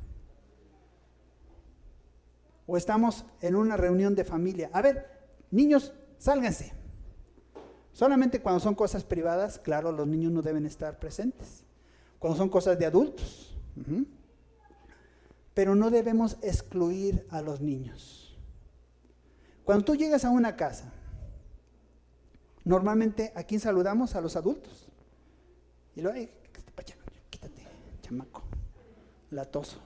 O estamos en una reunión de familia. A ver, niños, sálganse. Solamente cuando son cosas privadas, claro, los niños no deben estar presentes. Cuando son cosas de adultos. Pero no debemos excluir a los niños. Cuando tú llegas a una casa, normalmente ¿a quién saludamos? A los adultos. Y luego, quítate, chamaco, latoso.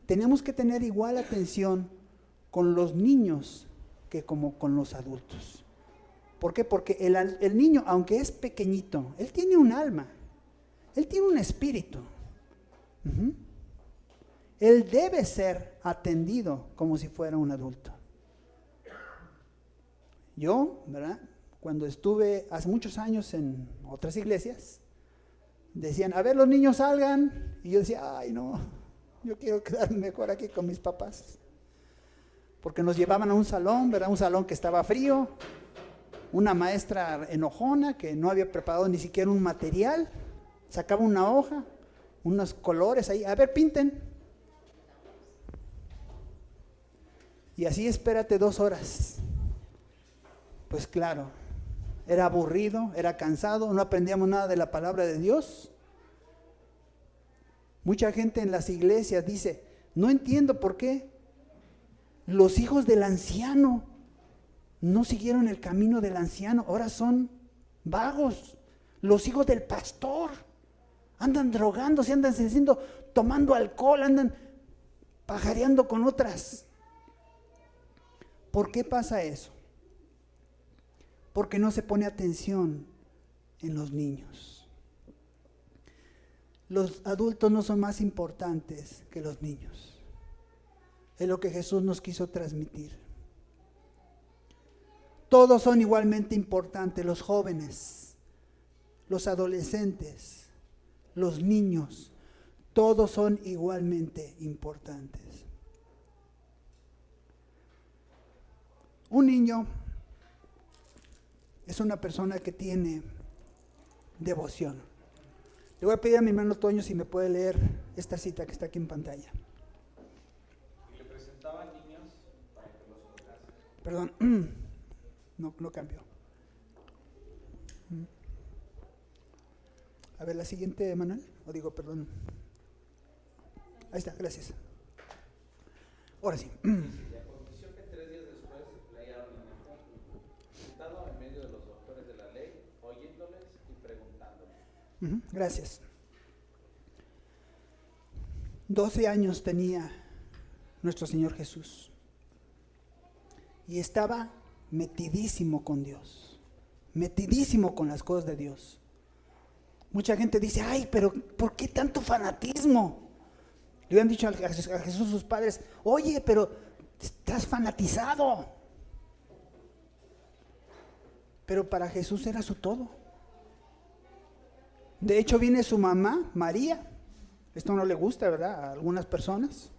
Tenemos que tener igual atención con los niños que como con los adultos. ¿Por qué? Porque el niño, aunque es pequeñito, él tiene un alma, él tiene un espíritu. Él debe ser atendido como si fuera un adulto. Yo, ¿verdad?, cuando estuve hace muchos años en otras iglesias, decían, a ver, los niños salgan. Y yo decía, ay, no, yo quiero quedarme mejor aquí con mis papás. Porque nos llevaban a un salón, ¿verdad?, un salón que estaba frío, una maestra enojona que no había preparado ni siquiera un material, sacaba una hoja, unos colores ahí, a ver, pinten. Y así espérate 2 horas. Pues claro, era aburrido, era cansado, no aprendíamos nada de la palabra de Dios. Mucha gente en las iglesias dice, no entiendo por qué los hijos del anciano no siguieron el camino del anciano, ahora son vagos. Los hijos del pastor andan drogándose, andan tomando alcohol, andan pajareando con otras. ¿Por qué pasa eso? Porque no se pone atención en los niños. Los adultos no son más importantes que los niños. Es lo que Jesús nos quiso transmitir. Todos son igualmente importantes, los jóvenes, los adolescentes, los niños, todos son igualmente importantes. Un niño es una persona que tiene devoción. Le voy a pedir a mi hermano Toño si me puede leer esta cita que está aquí en pantalla. Y le presentaban niños para que los tocase. Perdón, no cambió. A ver, la siguiente, Manuel. Perdón. Ahí está, gracias. Ahora sí. Y aconteció que 3 días después le hallaron en el templo, sentado en medio de los doctores de la ley, oyéndoles y preguntándoles. Gracias. 12 años tenía nuestro Señor Jesús y estaba metidísimo con Dios, metidísimo con las cosas de Dios. Mucha gente dice, ay, pero ¿por qué tanto fanatismo? Le habían dicho a Jesús sus padres, oye, pero estás fanatizado. Pero para Jesús era su todo. De hecho viene su mamá, María. Esto no le gusta, ¿verdad? A algunas personas.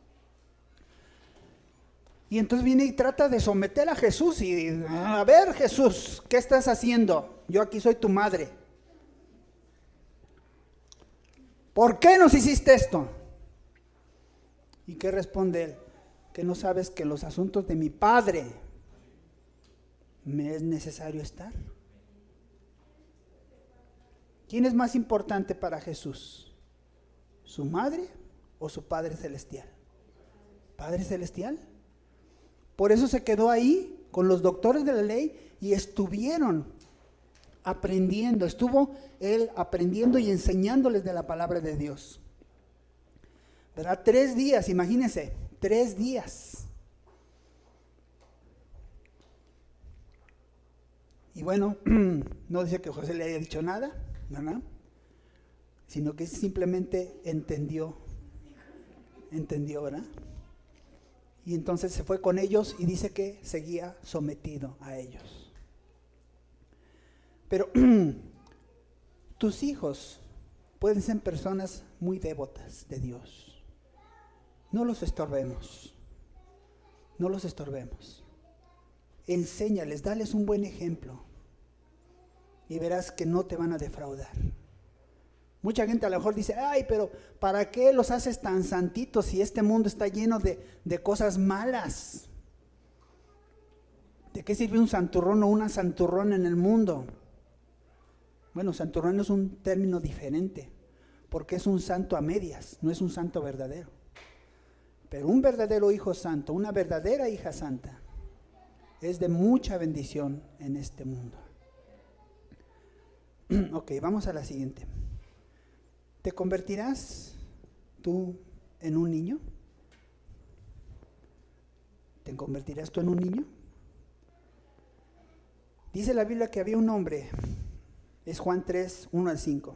Y entonces viene y trata de someter a Jesús y, a ver, Jesús, ¿qué estás haciendo? Yo aquí soy tu madre. ¿Por qué nos hiciste esto? ¿Y qué responde él? Que no sabes que en los asuntos de mi Padre me es necesario estar. ¿Quién es más importante para Jesús? ¿Su madre o su Padre Celestial? ¿Padre Celestial? Por eso se quedó ahí con los doctores de la ley y estuvieron aprendiendo, estuvo él aprendiendo y enseñándoles de la palabra de Dios. ¿Verdad? 3 días, imagínense, 3 días. Y bueno, no dice que José le haya dicho nada, ¿verdad? Sino que simplemente entendió, ¿verdad? Y entonces se fue con ellos y dice que seguía sometido a ellos. Pero tus hijos pueden ser personas muy devotas de Dios. No los estorbemos. No los estorbemos. Enséñales, dales un buen ejemplo. Y verás que no te van a defraudar. Mucha gente a lo mejor dice, ay, pero ¿para qué los haces tan santitos si este mundo está lleno de cosas malas? ¿De qué sirve un santurrón o una santurrona en el mundo? Bueno, santurrón es un término diferente, porque es un santo a medias, no es un santo verdadero. Pero un verdadero hijo santo, una verdadera hija santa, es de mucha bendición en este mundo. Ok, vamos a la siguiente. ¿Te convertirás tú en un niño? ¿Te convertirás tú en un niño? Dice la Biblia que había un hombre, es Juan 3, 1 al 5.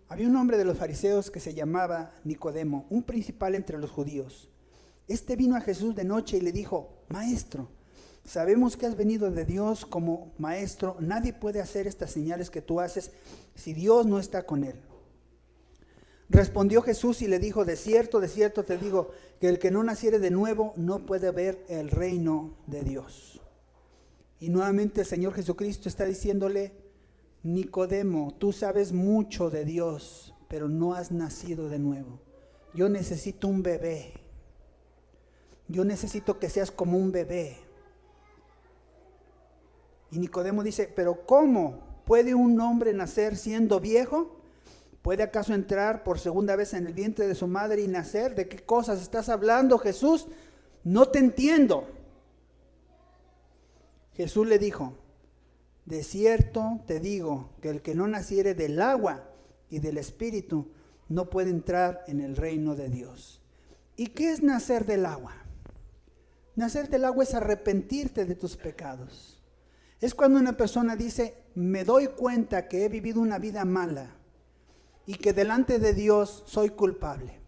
Había un hombre de los fariseos que se llamaba Nicodemo, un principal entre los judíos. Este vino a Jesús de noche y le dijo, Maestro, sabemos que has venido de Dios como maestro. Nadie puede hacer estas señales que tú haces si Dios no está con él. Respondió Jesús y le dijo, de cierto te digo, que el que no naciere de nuevo no puede ver el reino de Dios. Y nuevamente el Señor Jesucristo está diciéndole, Nicodemo, tú sabes mucho de Dios, pero no has nacido de nuevo. Yo necesito un bebé. Yo necesito que seas como un bebé. Y Nicodemo dice, pero ¿cómo puede un hombre nacer siendo viejo? ¿Puede acaso entrar por segunda vez en el vientre de su madre y nacer? ¿De qué cosas estás hablando, Jesús? No te entiendo. Jesús le dijo, de cierto te digo que el que no naciere del agua y del Espíritu no puede entrar en el reino de Dios. ¿Y qué es nacer del agua? Nacer del agua es arrepentirte de tus pecados. Es cuando una persona dice, me doy cuenta que he vivido una vida mala y que delante de Dios soy culpable.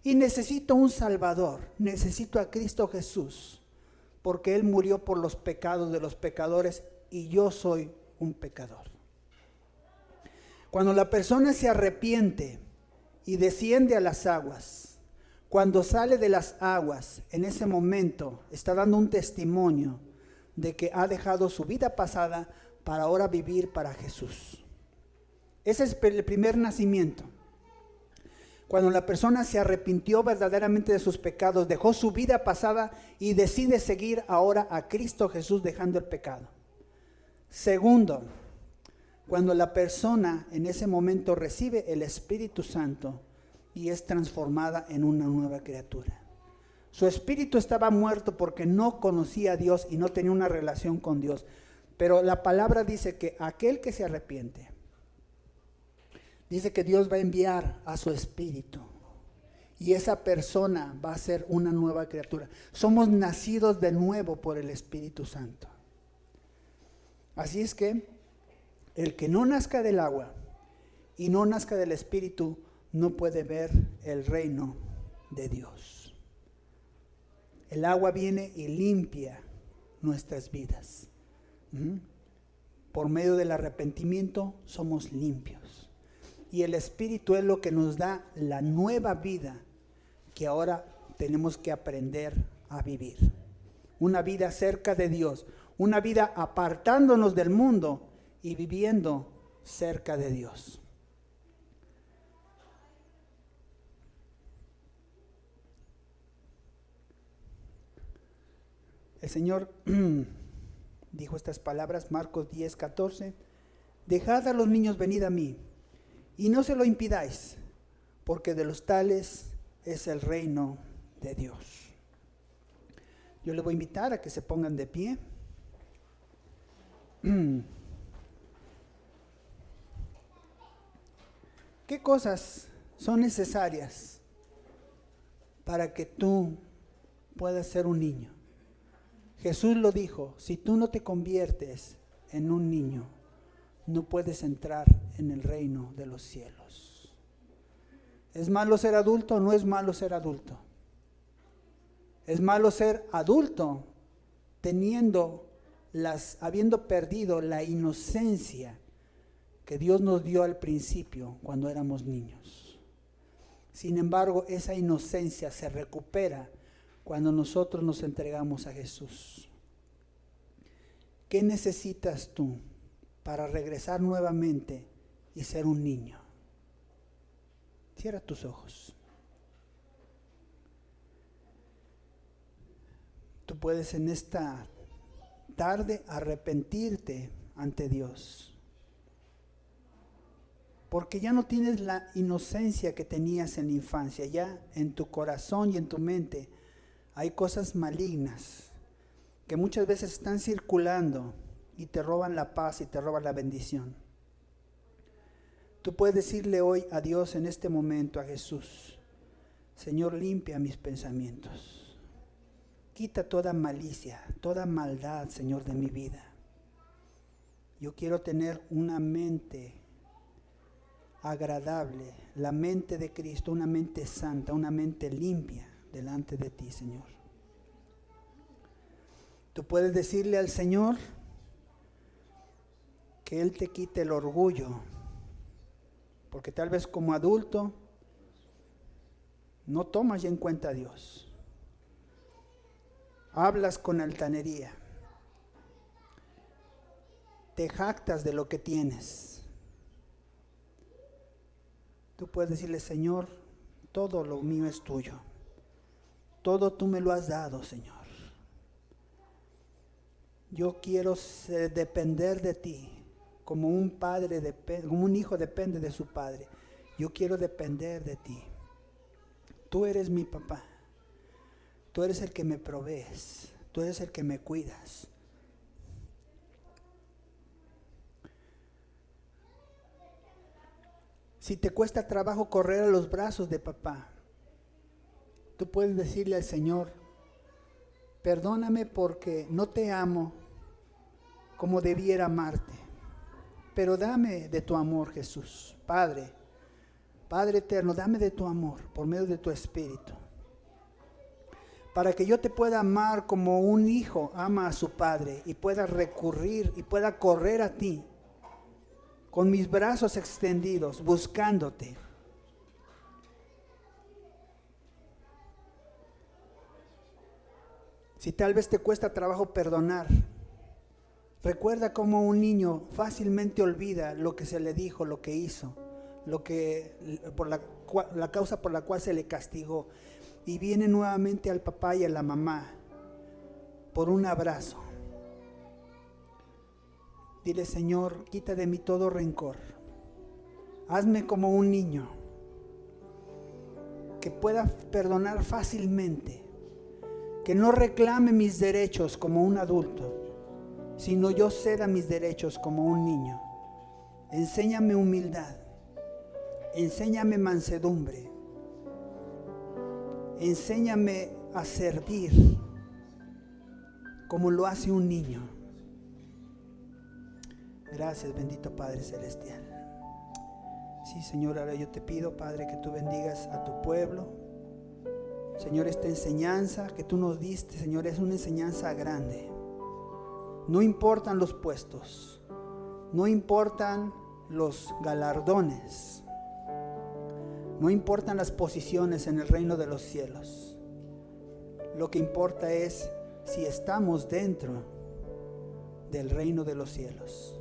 Y necesito un Salvador, necesito a Cristo Jesús, porque Él murió por los pecados de los pecadores y yo soy un pecador. Cuando la persona se arrepiente y desciende a las aguas, Cuando sale de las aguas, en ese momento está dando un testimonio de que ha dejado su vida pasada para ahora vivir para Jesús. Ese es el primer nacimiento. Cuando la persona se arrepintió verdaderamente de sus pecados, dejó su vida pasada y decide seguir ahora a Cristo Jesús dejando el pecado. Segundo, cuando la persona en ese momento recibe el Espíritu Santo y es transformada en una nueva criatura. Su espíritu estaba muerto porque no conocía a Dios y no tenía una relación con Dios. Pero la palabra dice que aquel que se arrepiente, dice que Dios va a enviar a su espíritu y esa persona va a ser una nueva criatura. Somos nacidos de nuevo por el Espíritu Santo. Así es que el que no nazca del agua y no nazca del Espíritu no puede ver el reino de Dios. El agua viene y limpia nuestras vidas. Por medio del arrepentimiento somos limpios. Y el Espíritu es lo que nos da la nueva vida que ahora tenemos que aprender a vivir. Una vida cerca de Dios, una vida apartándonos del mundo y viviendo cerca de Dios. El Señor dijo estas palabras, Marcos 10:14, dejad a los niños venid a mí, y no se lo impidáis, porque de los tales es el reino de Dios. Yo les voy a invitar a que se pongan de pie. ¿Qué cosas son necesarias para que tú puedas ser un niño? Jesús lo dijo, si tú no te conviertes en un niño, no puedes entrar en el reino de los cielos. ¿Es malo ser adulto o no es malo ser adulto? Es malo ser adulto habiendo perdido la inocencia que Dios nos dio al principio cuando éramos niños. Sin embargo, esa inocencia se recupera cuando nosotros nos entregamos a Jesús. ¿Qué necesitas tú para regresar nuevamente y ser un niño? Cierra tus ojos. Tú puedes en esta tarde arrepentirte ante Dios, porque ya no tienes la inocencia que tenías en la infancia. Ya en tu corazón y en tu mente hay cosas malignas que muchas veces están circulando y te roban la paz y te roban la bendición. Tú puedes decirle hoy a Dios en este momento, a Jesús, Señor, limpia mis pensamientos. Quita toda malicia, toda maldad, Señor, de mi vida. Yo quiero tener una mente agradable, la mente de Cristo, una mente santa, una mente limpia delante de ti, Señor. Tú puedes decirle al Señor que Él te quite el orgullo, porque tal vez como adulto no tomas ya en cuenta a Dios. Hablas con altanería. Te jactas de lo que tienes. Tú puedes decirle, Señor, todo lo mío es tuyo. Todo tú me lo has dado, Señor. Yo quiero depender de ti, como un padre como un hijo depende de su padre. Yo quiero depender de ti. Tú eres mi papá. Tú eres el que me provees. Tú eres el que me cuidas. Si te cuesta trabajo correr a los brazos de papá, tú puedes decirle al Señor, perdóname porque no te amo como debiera amarte, pero dame de tu amor, Jesús. Padre eterno, dame de tu amor por medio de tu Espíritu, para que yo te pueda amar como un hijo ama a su padre y pueda recurrir y pueda correr a ti con mis brazos extendidos, buscándote. Si tal vez te cuesta trabajo perdonar, recuerda cómo un niño fácilmente olvida lo que se le dijo, lo que hizo, la causa por la cual se le castigó, y viene nuevamente al papá y a la mamá por un abrazo. Dile: Señor, quita de mí todo rencor. Hazme como un niño que pueda perdonar fácilmente, que no reclame mis derechos como un adulto, sino yo ceda mis derechos como un niño. Enséñame humildad, enséñame mansedumbre, enséñame a servir como lo hace un niño. Gracias, bendito Padre Celestial. Sí, Señor, ahora yo te pido, Padre, que tú bendigas a tu pueblo. Señor, esta enseñanza que tú nos diste, Señor, es una enseñanza grande. No importan los puestos, no importan los galardones, no importan las posiciones en el reino de los cielos. Lo que importa es si estamos dentro del reino de los cielos.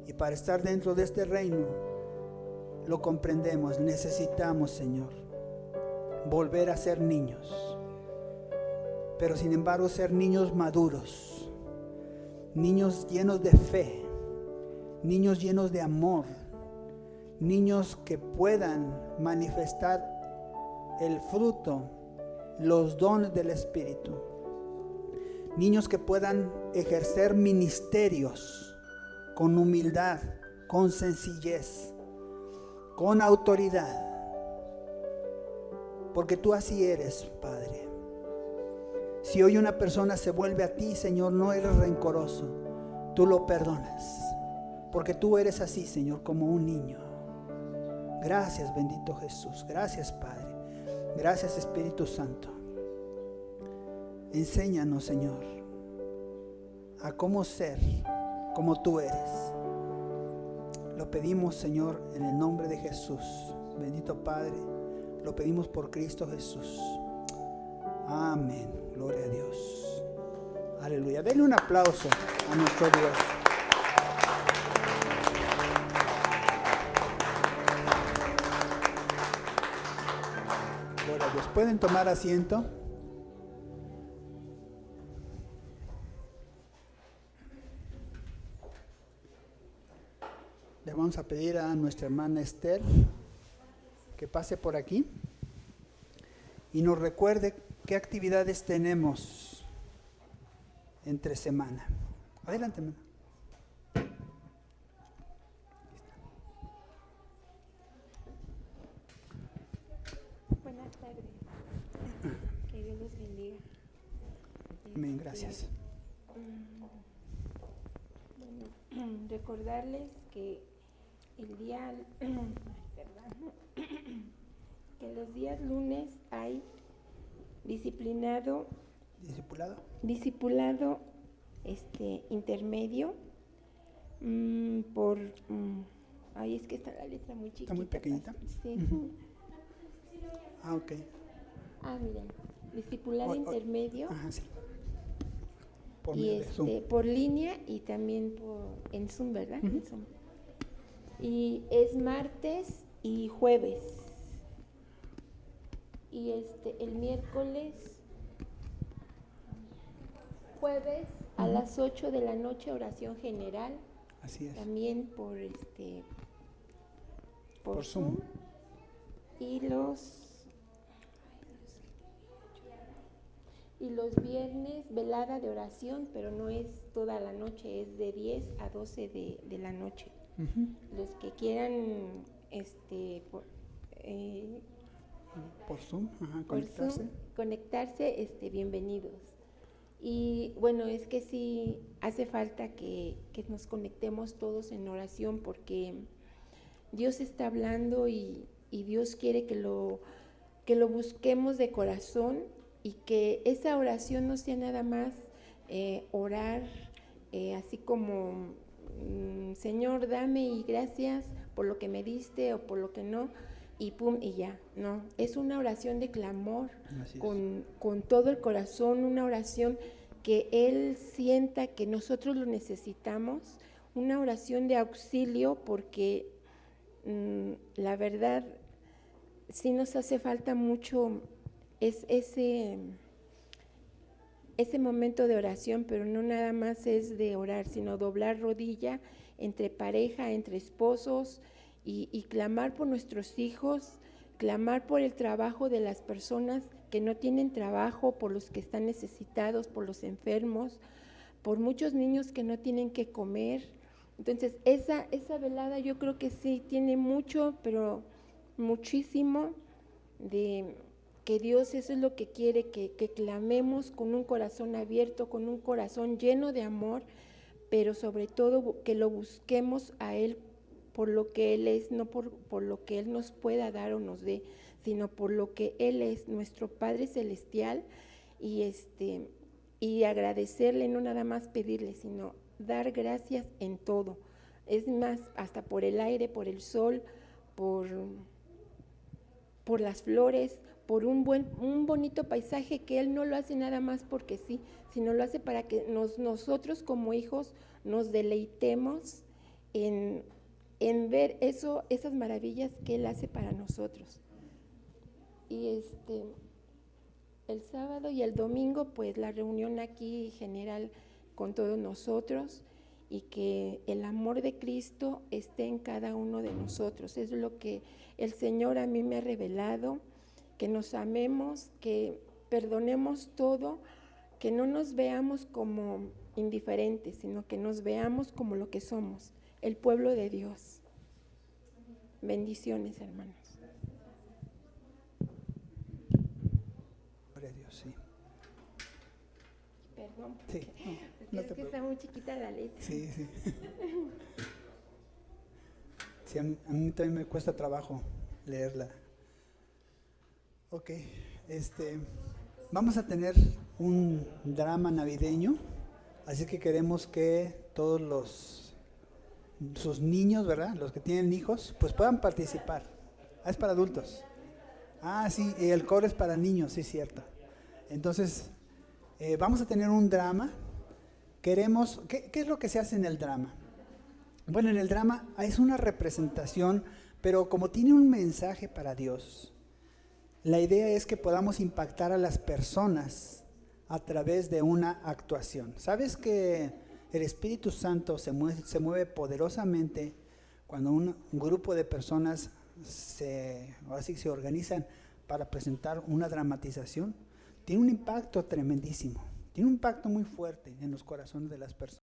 Y para estar dentro de este reino, lo comprendemos, necesitamos, Señor, volver a ser niños. Pero sin embargo, ser niños maduros, niños llenos de fe, niños llenos de amor, niños que puedan manifestar el fruto, los dones del Espíritu, niños que puedan ejercer ministerios con humildad, con sencillez, con autoridad, porque tú así eres, Padre. Si hoy una persona se vuelve a ti, Señor, no eres rencoroso, tú lo perdonas, porque tú eres así, Señor, como un niño. Gracias, bendito Jesús. Gracias, Padre. Gracias, Espíritu Santo. Enséñanos, Señor, a cómo ser como tú eres. Lo pedimos, Señor, en el nombre de Jesús. Bendito Padre, lo pedimos por Cristo Jesús. Amén. Gloria a Dios. Aleluya. Denle un aplauso a nuestro Dios. Gloria a Dios. ¿Pueden tomar asiento? Le vamos a pedir a nuestra hermana Esther que pase por aquí y nos recuerde qué actividades tenemos entre semana. Adelante, hermana. Buenas tardes. Que Dios los bendiga. Amén, gracias. Bueno, recordarles que el día, que los días lunes hay discipulado intermedio por es que está la letra muy chiquita. ¿Está muy pequeñita? Sí. Uh-huh. Ok. Miren, discipulado intermedio. Ajá, sí. Por Y Zoom. por línea y también en Zoom, ¿verdad? Uh-huh. En Zoom. Y es martes y jueves. Y el miércoles, jueves a las 8 de la noche, oración general. Así es. También por Zoom. Y los viernes, velada de oración, pero no es toda la noche, es de 10 a 12 de la noche. Uh-huh. Los que quieran por Zoom, conectarse, bienvenidos. Y bueno, es que sí hace falta que nos conectemos todos en oración, porque Dios está hablando y Dios quiere que lo busquemos de corazón, y que esa oración no sea nada más orar así como Señor, dame y gracias por lo que me diste o por lo que no, y pum, y ya. No, es una oración de clamor, Así es. con todo el corazón, una oración que Él sienta que nosotros lo necesitamos, una oración de auxilio, porque la verdad sí nos hace falta mucho ese momento de oración, pero no nada más es de orar, sino doblar rodilla entre pareja, entre esposos, y clamar por nuestros hijos, clamar por el trabajo de las personas que no tienen trabajo, por los que están necesitados, por los enfermos, por muchos niños que no tienen que comer. Entonces, esa velada yo creo que sí tiene mucho, pero muchísimo de que Dios eso es lo que quiere, que clamemos con un corazón abierto, con un corazón lleno de amor, pero sobre todo que lo busquemos a Él por lo que Él es, no por lo que Él nos pueda dar o nos dé, sino por lo que Él es, nuestro Padre Celestial, y agradecerle, no nada más pedirle, sino dar gracias en todo. Es más, hasta por el aire, por el sol, por las flores, por un bonito paisaje, que Él no lo hace nada más porque sí, sino lo hace para que nosotros como hijos nos deleitemos en ver esas maravillas que Él hace para nosotros. Y el sábado y el domingo, pues la reunión aquí general con todos nosotros, y que el amor de Cristo esté en cada uno de nosotros. Es lo que el Señor a mí me ha revelado, que nos amemos, que perdonemos todo, que no nos veamos como indiferentes, sino que nos veamos como lo que somos, el pueblo de Dios. Bendiciones, hermanos. Gloria a Dios, sí. Perdón, Sí, no es te que está muy chiquita la letra. Sí, sí. Sí, a mí también me cuesta trabajo leerla. Ok, vamos a tener un drama navideño, así que queremos que todos sus niños, ¿verdad? Los que tienen hijos, pues puedan participar. Ah, es para adultos. Ah, sí, y el coro es para niños, sí, cierto. Entonces, vamos a tener un drama. Queremos, ¿qué es lo que se hace en el drama? Bueno, en el drama es una representación, pero como tiene un mensaje para Dios, la idea es que podamos impactar a las personas a través de una actuación. ¿Sabes que el Espíritu Santo se mueve poderosamente cuando un grupo de personas se organizan para presentar una dramatización? Tiene un impacto tremendísimo, tiene un impacto muy fuerte en los corazones de las personas.